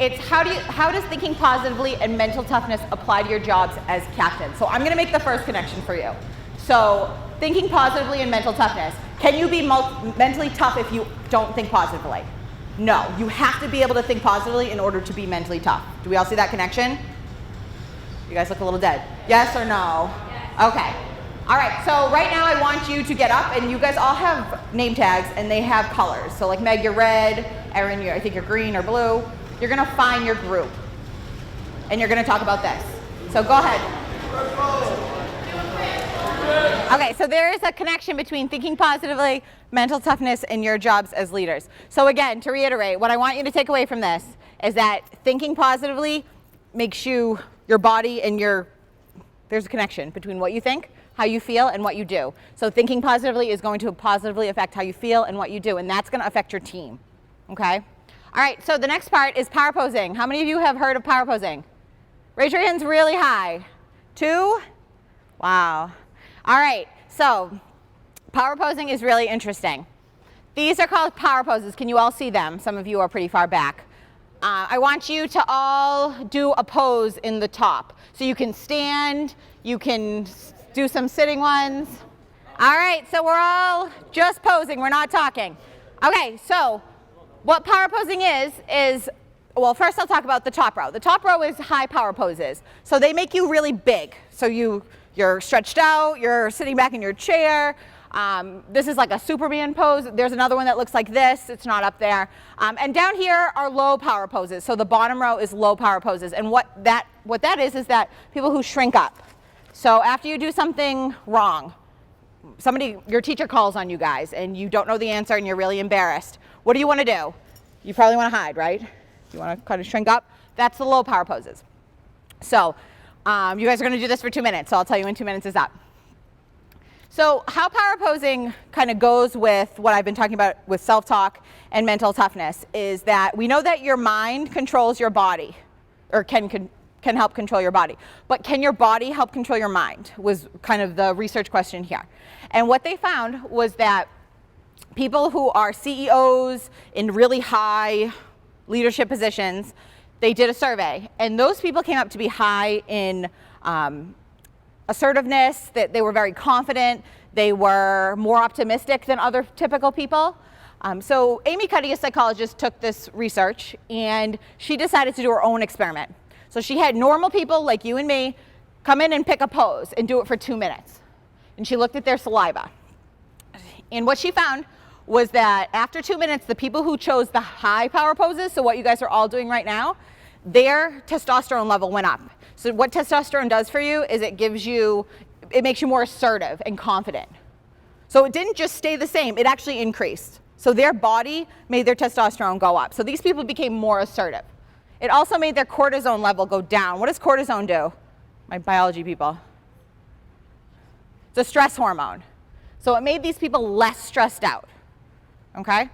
It's how does thinking positively and mental toughness apply to your jobs as captain? So I'm gonna make the first connection for you. So thinking positively and mental toughness. Can you be mentally tough if you don't think positively? No, you have to be able to think positively in order to be mentally tough. Do we all see that connection? You guys look a little dead. Yes or no? Yes. Okay. All right, so right now I want you to get up, and you guys all have name tags, and they have colors. So like Meg, you're red, Erin, I think you're green or blue. You're gonna find your group, and you're gonna talk about this. So go ahead. Okay, so there is a connection between thinking positively, mental toughness, and your jobs as leaders. So again, to reiterate, what I want you to take away from this is that thinking positively makes your body and there's a connection between what you think, how you feel, and what you do. So thinking positively is going to positively affect how you feel and what you do, and that's going to affect your team, okay? All right, so the next part is power posing. How many of you have heard of power posing? Raise your hands really high. 2? Wow. All right, so power posing is really interesting. These are called power poses. Can you all see them? Some of you are pretty far back. I want you to all do a pose in the top. So you can stand, you can do some sitting ones. All right, so we're all just posing, we're not talking. Okay, so what power posing is, well, first I'll talk about the top row. The top row is high power poses. So they make you really big. So you're stretched out, you're sitting back in your chair. This is like a Superman pose. There's another one that looks like this. It's not up there. And down here are low power poses. So the bottom row is low power poses. And what that is that people who shrink up. So after you do something wrong, your teacher calls on you guys and you don't know the answer and you're really embarrassed. What do you want to do? You probably want to hide, right? You want to kind of shrink up. That's the low power poses. So you guys are going to do this for 2 minutes. So I'll tell you when 2 minutes is up. So how power posing kind of goes with what I've been talking about with self-talk and mental toughness is that we know that your mind controls your body, or can help control your body. But can your body help control your mind was kind of the research question here. And what they found was that people who are CEOs in really high leadership positions, they did a survey, and those people came up to be high in assertiveness, that they were very confident, they were more optimistic than other typical people. So Amy Cuddy, a psychologist, took this research and she decided to do her own experiment. So she had normal people like you and me come in and pick a pose and do it for 2 minutes. And she looked at their saliva. And what she found was that after 2 minutes, the people who chose the high power poses, so what you guys are all doing right now, their testosterone level went up. So what testosterone does for you is it makes you more assertive and confident. So it didn't just stay the same, it actually increased. So their body made their testosterone go up. So these people became more assertive. It also made their cortisone level go down. What does cortisone do? My biology people. It's a stress hormone. So it made these people less stressed out, okay?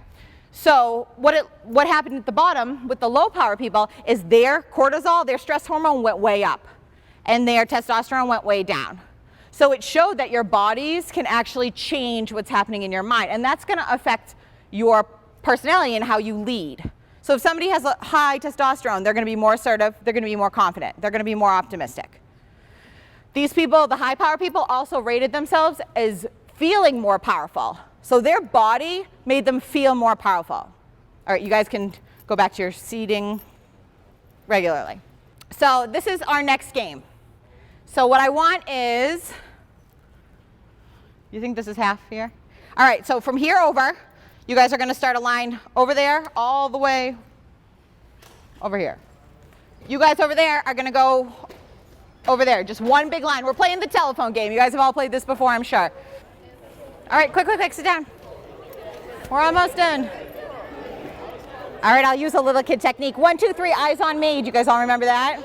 So what happened at the bottom with the low power people is their cortisol, their stress hormone went way up and their testosterone went way down. So it showed that your bodies can actually change what's happening in your mind, and that's going to affect your personality and how you lead. So if somebody has a high testosterone, they're going to be more assertive, they're going to be more confident, they're going to be more optimistic. These people, the high power people, also rated themselves as feeling more powerful. So their body made them feel more powerful. All right, you guys can go back to your seating regularly. So this is our next game. So what I want is, you think this is half here? All right, so from here over, you guys are going to start a line over there, all the way over here. You guys over there are going to go over there, just one big line. We're playing the telephone game. You guys have all played this before, I'm sure. All right, quick, sit down. We're almost done. All right, I'll use a little kid technique. 1, 2, 3, eyes on me. Do you guys all remember that?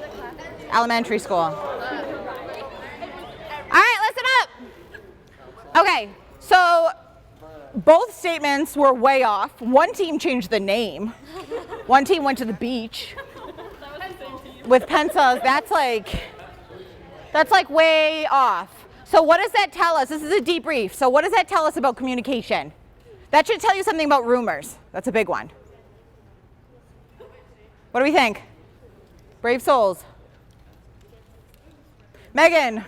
Elementary school. All right, listen up. Okay, so both statements were way off. One team changed the name. One team went to the beach with pencils. That's like way off. So what does that tell us? This is a debrief. So what does that tell us about communication? That should tell you something about rumors. That's a big one. What do we think? Brave souls. Megan.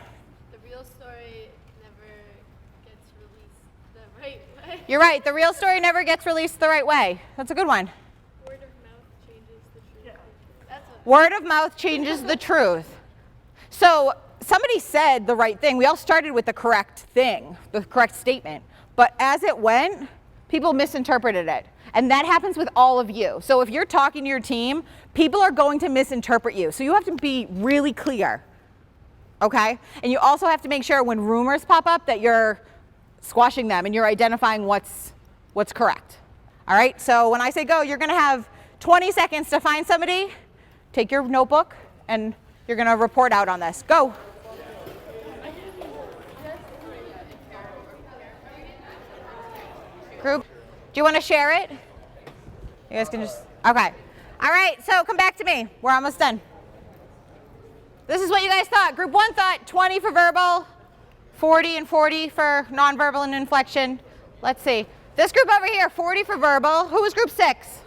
The real story never gets released the right way. You're right. The real story never gets released the right way. That's a good one. Or Word of mouth changes the truth. So somebody said the right thing. We all started with the correct thing, the correct statement. But as it went, people misinterpreted it. And that happens with all of you. So if you're talking to your team, people are going to misinterpret you. So you have to be really clear, okay? And you also have to make sure when rumors pop up that you're squashing them and you're identifying what's correct. All right, so when I say go, you're gonna have 20 seconds to find somebody. Take your notebook and you're gonna report out on this. Go. Group, do you want to share it? You guys can just, okay. All right, so come back to me. We're almost done. This is what you guys thought. Group 1 thought 20 for verbal, 40 and 40 for nonverbal and inflection. Let's see. This group over here, 40 for verbal. Who was group 6?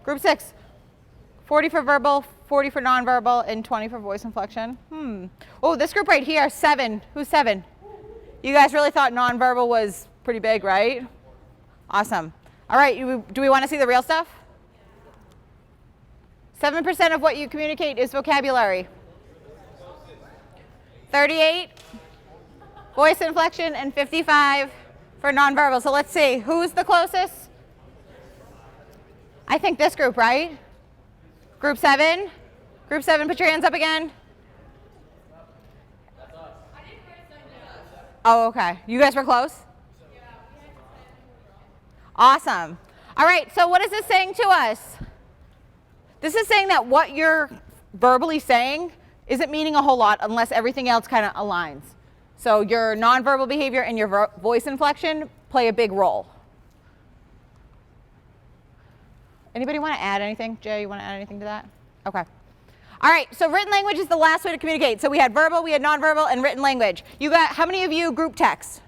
Group 6. 40 for verbal, 40 for nonverbal, and 20 for voice inflection. Oh, this group right here, 7. Who's 7? You guys really thought nonverbal was pretty big, right? Awesome. All right, do we want to see the real stuff? 7% of what you communicate is vocabulary. 38 voice inflection and 55 for nonverbal. So let's see, who's the closest? I think this group, right? Group 7? Group 7, put your hands up again. Oh, okay. You guys were close? Awesome. All right, so what is this saying to us? This is saying that what you're verbally saying isn't meaning a whole lot unless everything else kind of aligns. So your nonverbal behavior and your voice inflection play a big role. Anybody want to add anything? Jay, you want to add anything to that? Okay. All right, so written language is the last way to communicate. So we had verbal, we had nonverbal, and written language. You got, how many of you group text?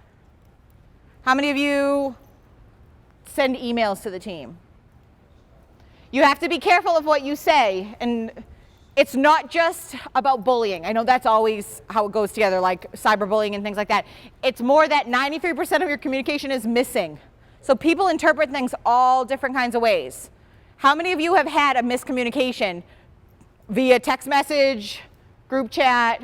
How many of you send emails to the team? You have to be careful of what you say, and it's not just about bullying. I know that's always how it goes together, like cyberbullying and things like that. It's more that 93% of your communication is missing. So people interpret things all different kinds of ways. How many of you have had a miscommunication via text message, group chat?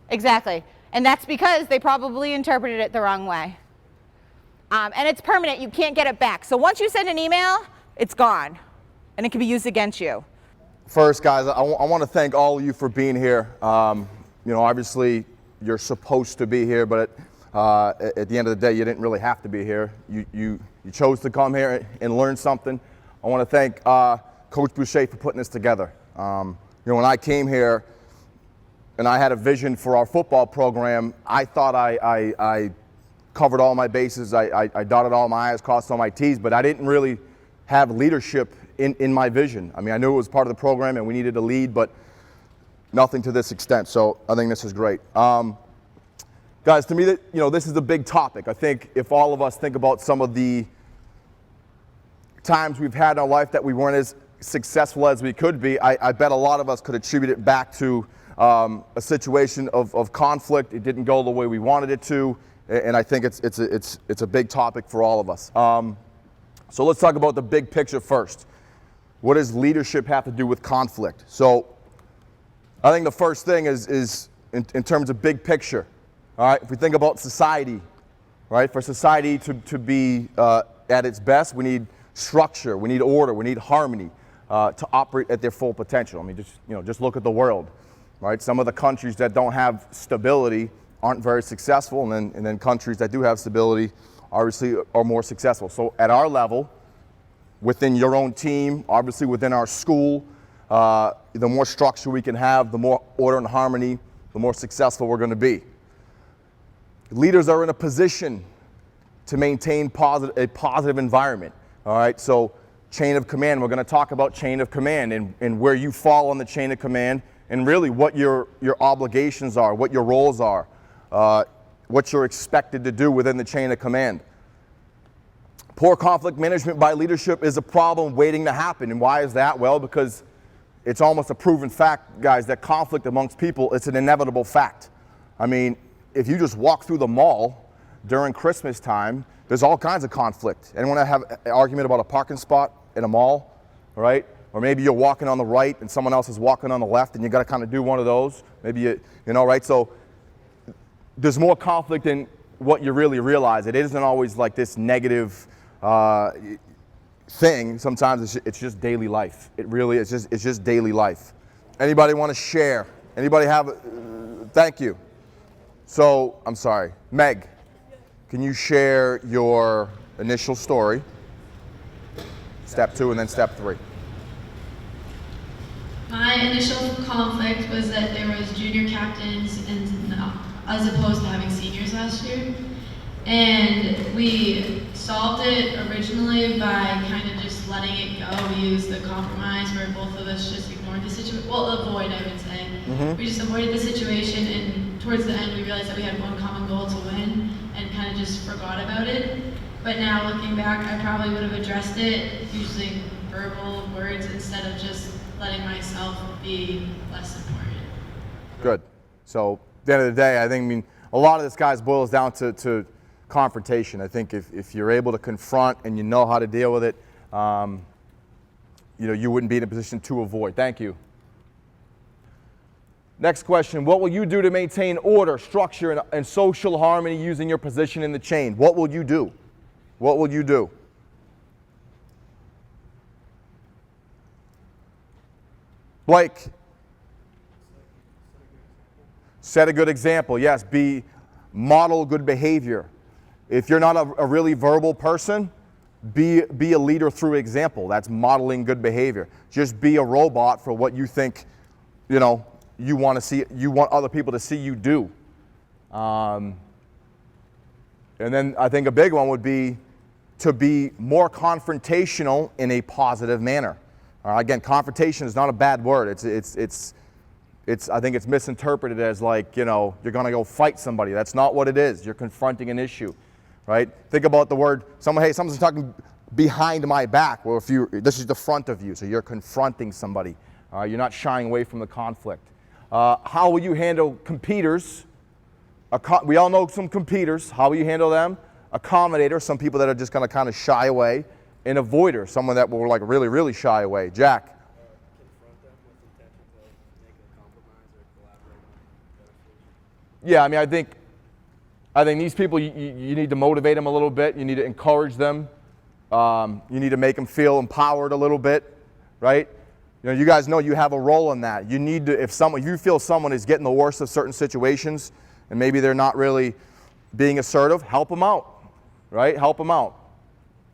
Exactly. And that's because they probably interpreted it the wrong way. And it's permanent. You can't get it back. So once you send an email, it's gone. And it can be used against you. First, guys, I want to thank all of you for being here. You know, obviously, you're supposed to be here, but at the end of the day, you didn't really have to be here. You chose to come here and learn something. I want to thank Coach Boucher for putting this together. You know, when I came here and I had a vision for our football program, I thought I covered all my bases, I dotted all my I's, crossed all my T's, but I didn't really have leadership in my vision. I mean, I knew it was part of the program and we needed to lead, but nothing to this extent, so I think this is great. Guys, to me, you know, this is a big topic. I think if all of us think about some of the times we've had in our life that we weren't as successful as we could be, I bet a lot of us could attribute it back to a situation of conflict. It didn't go the way we wanted it to, and I think it's a big topic for all of us. So let's talk about the big picture first. What does leadership have to do with conflict? So I think the first thing is in terms of big picture. All right, if we think about society, right? For society to be at its best, we need structure, we need order, we need harmony to operate at their full potential. I mean, just look at the world, right? Some of the countries that don't have stability aren't very successful, and then countries that do have stability obviously are more successful. So at our level, within your own team, obviously within our school, the more structure we can have, the more order and harmony, the more successful we're going to be. Leaders are in a position to maintain a positive environment. All right, so chain of command, we're going to talk about chain of command and where you fall on the chain of command and really what your obligations are, what your roles are, what you're expected to do within the chain of command. Poor conflict management by leadership is a problem waiting to happen. And why is that? Well, because it's almost a proven fact, guys, that conflict amongst people, it's an inevitable fact. I mean, if you just walk through the mall during Christmas time, there's all kinds of conflict. Anyone have an argument about a parking spot in a mall, right? Or maybe you're walking on the right and someone else is walking on the left, and you got to kind of do one of those. Maybe you know, right? So there's more conflict than what you really realize. It isn't always like this negative thing. Sometimes it's just daily life. It really is. It's just daily life. Anybody want to share? Anybody have? Thank you. So I'm sorry, Meg. Can you share your initial story? Step 2 and then step 3. My initial conflict was that there was junior captains and as opposed to having seniors last year. And we solved it originally by kind of just letting it go. We used the compromise where both of us just ignored the situation. Well, avoid, I would say. We just avoided the situation, and towards the end we realized that we had one common goal to win and kind of just forgot about it. But now looking back, I probably would have addressed it using verbal words instead of just letting myself be less important. Good. So at the end of the day, I think, a lot of this, guys, boils down to confrontation. I think if you're able to confront and you know how to deal with it, you wouldn't be in a position to avoid. Thank you. Next question. What will you do to maintain order, structure, and social harmony using your position in the chain? What will you do? What will you do? Blake. Set a good example. Yes, model good behavior. If you're not a really verbal person, be a leader through example. That's modeling good behavior. Just be a robot for what you think, you want to see. You want other people to see you do. And then I think a big one would be to be more confrontational in a positive manner. Again, confrontation is not a bad word. I think it's misinterpreted as like, you're going to go fight somebody. That's not what it is. You're confronting an issue, right? Think about the word, someone's talking behind my back. Well, this is the front of you, so you're confronting somebody. You're not shying away from the conflict. How will you handle competitors? We all know some competitors. How will you handle them? Accommodator, some people that are just going to kind of shy away. An avoider, someone that will like really, really shy away. Jack. Yeah, I think these people, you need to motivate them a little bit. You need to encourage them. You need to make them feel empowered a little bit, right? You guys know you have a role in that. You need to, if you feel someone is getting the worst of certain situations, and maybe they're not really being assertive, help them out, right? Help them out.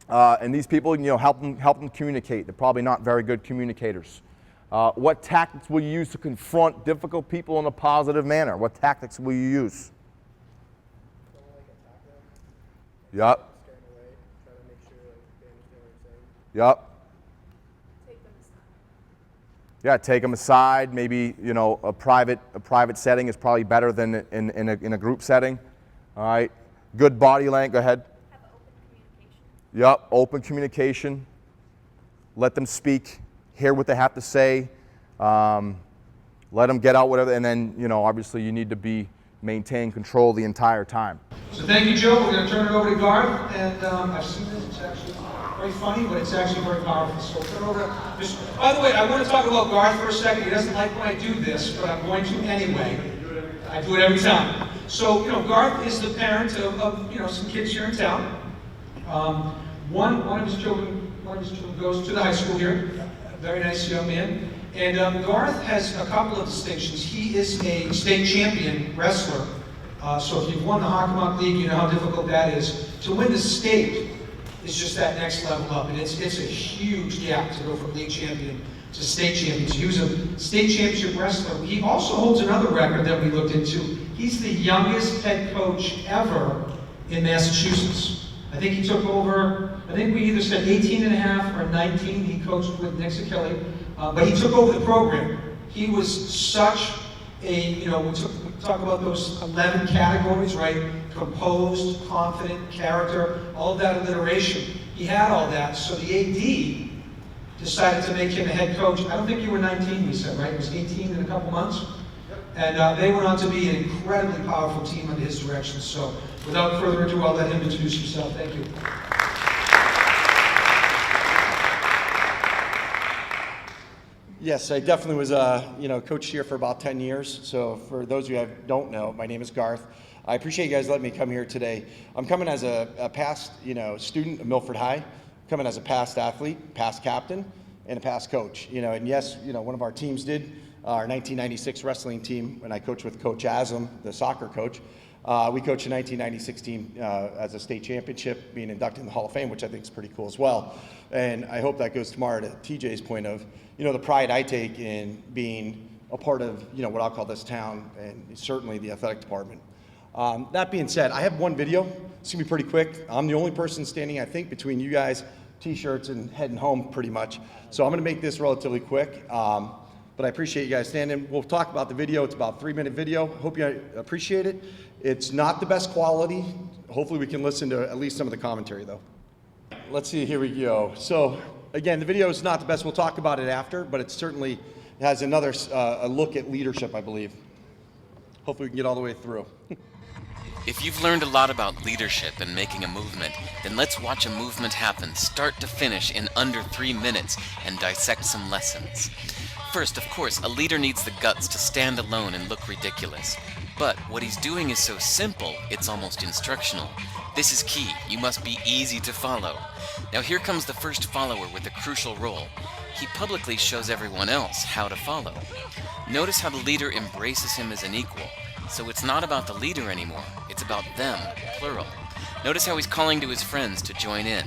And these people, help them communicate. They're probably not very good communicators. What tactics will you use to confront difficult people in a positive manner? What tactics will you use? Yep. Yep. Yeah, take them aside. Maybe a private setting is probably better than in a group setting. All right. Good body language. Go ahead. Yep. Open communication. Let them speak. Hear what they have to say. Let them get out whatever, and then obviously you need to maintain control the entire time. So thank you, Joe. We're going to turn it over to Garth, and I've seen this. It's actually very funny, but it's actually very powerful. So we'll turn it over to. By the way, I want to talk about Garth for a second. He doesn't like when I do this, but I'm going to anyway. I do it every time. So Garth is the parent of some kids here in town. One of his children goes to the high school here. A very nice young man. And Garth has a couple of distinctions. He is a state champion wrestler. So if you've won the Hockomock League, you know how difficult that is. To win the state is just that next level up. And it's a huge gap to go from league champion to state champion. So he was a state championship wrestler. He also holds another record that we looked into. He's the youngest head coach ever in Massachusetts. I think he took over, we either said 18 and a half or 19. He coached with Nick Sakilli. But he took over the program. He was such a, we talk about those 11 categories, right? Composed, confident, character, all of that alliteration. He had all that. So the AD decided to make him a head coach. I don't think you were 19, we said, right? It was 18 in a couple months. And they went on to be an incredibly powerful team under his direction. So without further ado, I'll let him introduce himself. Thank you. Yes, I definitely was coached here for about 10 years. So for those of you who don't know, my name is Garth. I appreciate you guys letting me come here today. I'm coming as a past student of Milford High, coming as a past athlete, past captain, and a past coach. And yes, one of our teams did, our 1996 wrestling team, when I coached with Coach Aslam, the soccer coach. We coached the 1996 team as a state championship, being inducted in the Hall of Fame, which I think is pretty cool as well. And I hope that goes tomorrow to TJ's point of, the pride I take in being a part of, what I'll call this town and certainly the athletic department. That being said, I have one video. It's gonna be pretty quick. I'm the only person standing, I think, between you guys, t-shirts, and heading home pretty much. So I'm gonna make this relatively quick. But I appreciate you guys standing. We'll talk about the video. It's about a 3-minute video. Hope you appreciate it. It's not the best quality. Hopefully we can listen to at least some of the commentary though. Let's see, here we go. So again, the video is not the best. We'll talk about it after, but it certainly has another a look at leadership, I believe. Hopefully we can get all the way through. If you've learned a lot about leadership and making a movement, then let's watch a movement happen start to finish in under 3 minutes and dissect some lessons. First, of course, a leader needs the guts to stand alone and look ridiculous. But what he's doing is so simple, it's almost instructional. This is key. You must be easy to follow. Now here comes the first follower with a crucial role. He publicly shows everyone else how to follow. Notice how the leader embraces him as an equal. So it's not about the leader anymore, it's about them, plural. Notice how he's calling to his friends to join in.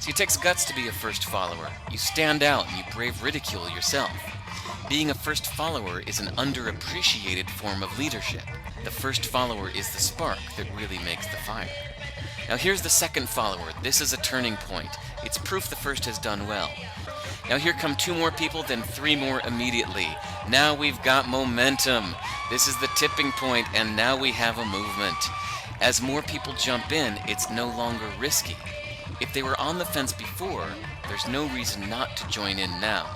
See, it takes guts to be a first follower. You stand out and you brave ridicule yourself. Being a first follower is an underappreciated form of leadership. The first follower is the spark that really makes the fire. Now here's the second follower. This is a turning point. It's proof the first has done well. Now here come 2 more people, then 3 more immediately. Now we've got momentum. This is the tipping point, and now we have a movement. As more people jump in, it's no longer risky. If they were on the fence before, there's no reason not to join in now.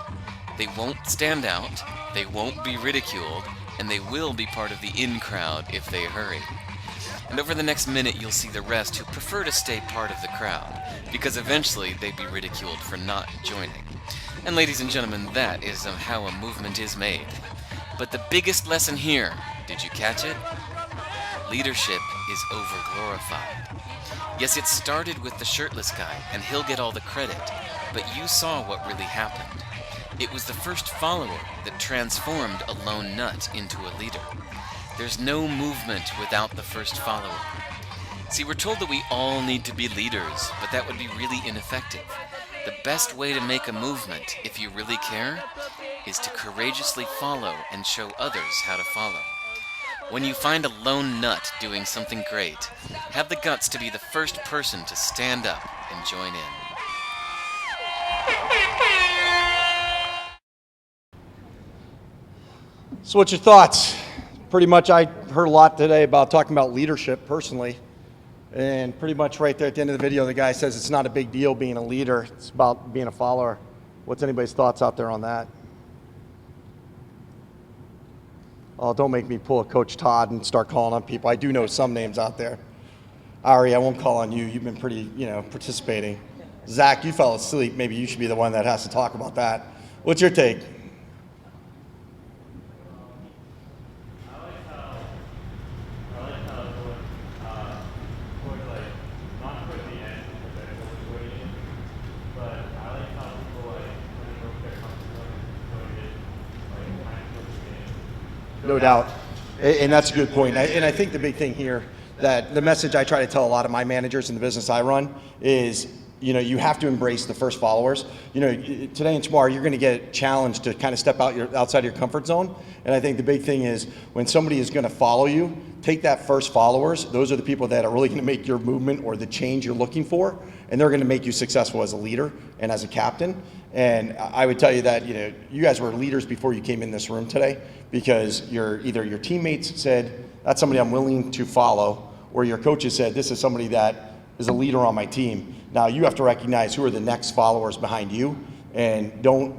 They won't stand out, they won't be ridiculed, and they will be part of the in crowd if they hurry. And over the next minute you'll see the rest who prefer to stay part of the crowd, because eventually they'd be ridiculed for not joining. And ladies and gentlemen, that is how a movement is made. But the biggest lesson here, did you catch it? Leadership is overglorified. Yes, it started with the shirtless guy, and he'll get all the credit, but you saw what really happened. It was the first follower that transformed a lone nut into a leader. There's no movement without the first follower. See, we're told that we all need to be leaders, but that would be really ineffective. The best way to make a movement, if you really care, is to courageously follow and show others how to follow. When you find a lone nut doing something great, have the guts to be the first person to stand up and join in. So what's your thoughts? Pretty much I heard a lot today about talking about leadership personally. And pretty much right there at the end of the video, the guy says it's not a big deal being a leader. It's about being a follower. What's anybody's thoughts out there on that? Oh, don't make me pull a Coach Todd and start calling on people. I do know some names out there. Ari, I won't call on you. You've been pretty, participating. Zach, you fell asleep. Maybe you should be the one that has to talk about that. What's your take? No doubt, and that's a good point. And I think the big thing here, that the message I try to tell a lot of my managers in the business I run is, you have to embrace the first followers. Today and tomorrow you're going to get challenged to kind of step outside your comfort zone. And I think the big thing is when somebody is going to follow you, take that first followers. Those are the people that are really going to make your movement or the change you're looking for, and they're going to make you successful as a leader and as a captain. And I would tell you that you guys were leaders before you came in this room today, because either your teammates said that's somebody I'm willing to follow, or your coaches said this is somebody that is a leader on my team. Now you have to recognize who are the next followers behind you, and don't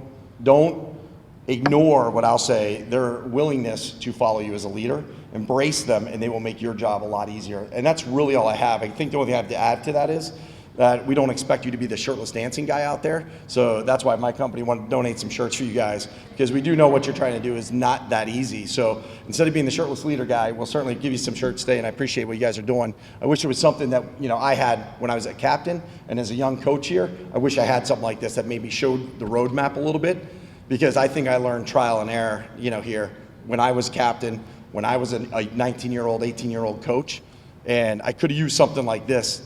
ignore what I'll say, their willingness to follow you as a leader. Embrace them, and they will make your job a lot easier. And that's really all I have. I think the only thing I have to add to that is that we don't expect you to be the shirtless dancing guy out there. So that's why my company wanted to donate some shirts for you guys, because we do know what you're trying to do is not that easy. So instead of being the shirtless leader guy, we'll certainly give you some shirts today, and I appreciate what you guys are doing. I wish it was something that, you know, I had when I was a captain, and as a young coach here, I wish I had something like this that maybe showed the roadmap a little bit, because I think I learned trial and error, you know, here when I was captain, when I was a 19-year-old, 18-year-old coach, and I could have used something like this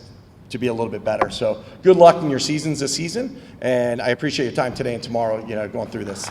to be a little bit better. So good luck in your seasons this season, and I appreciate your time today and tomorrow, you know, going through this.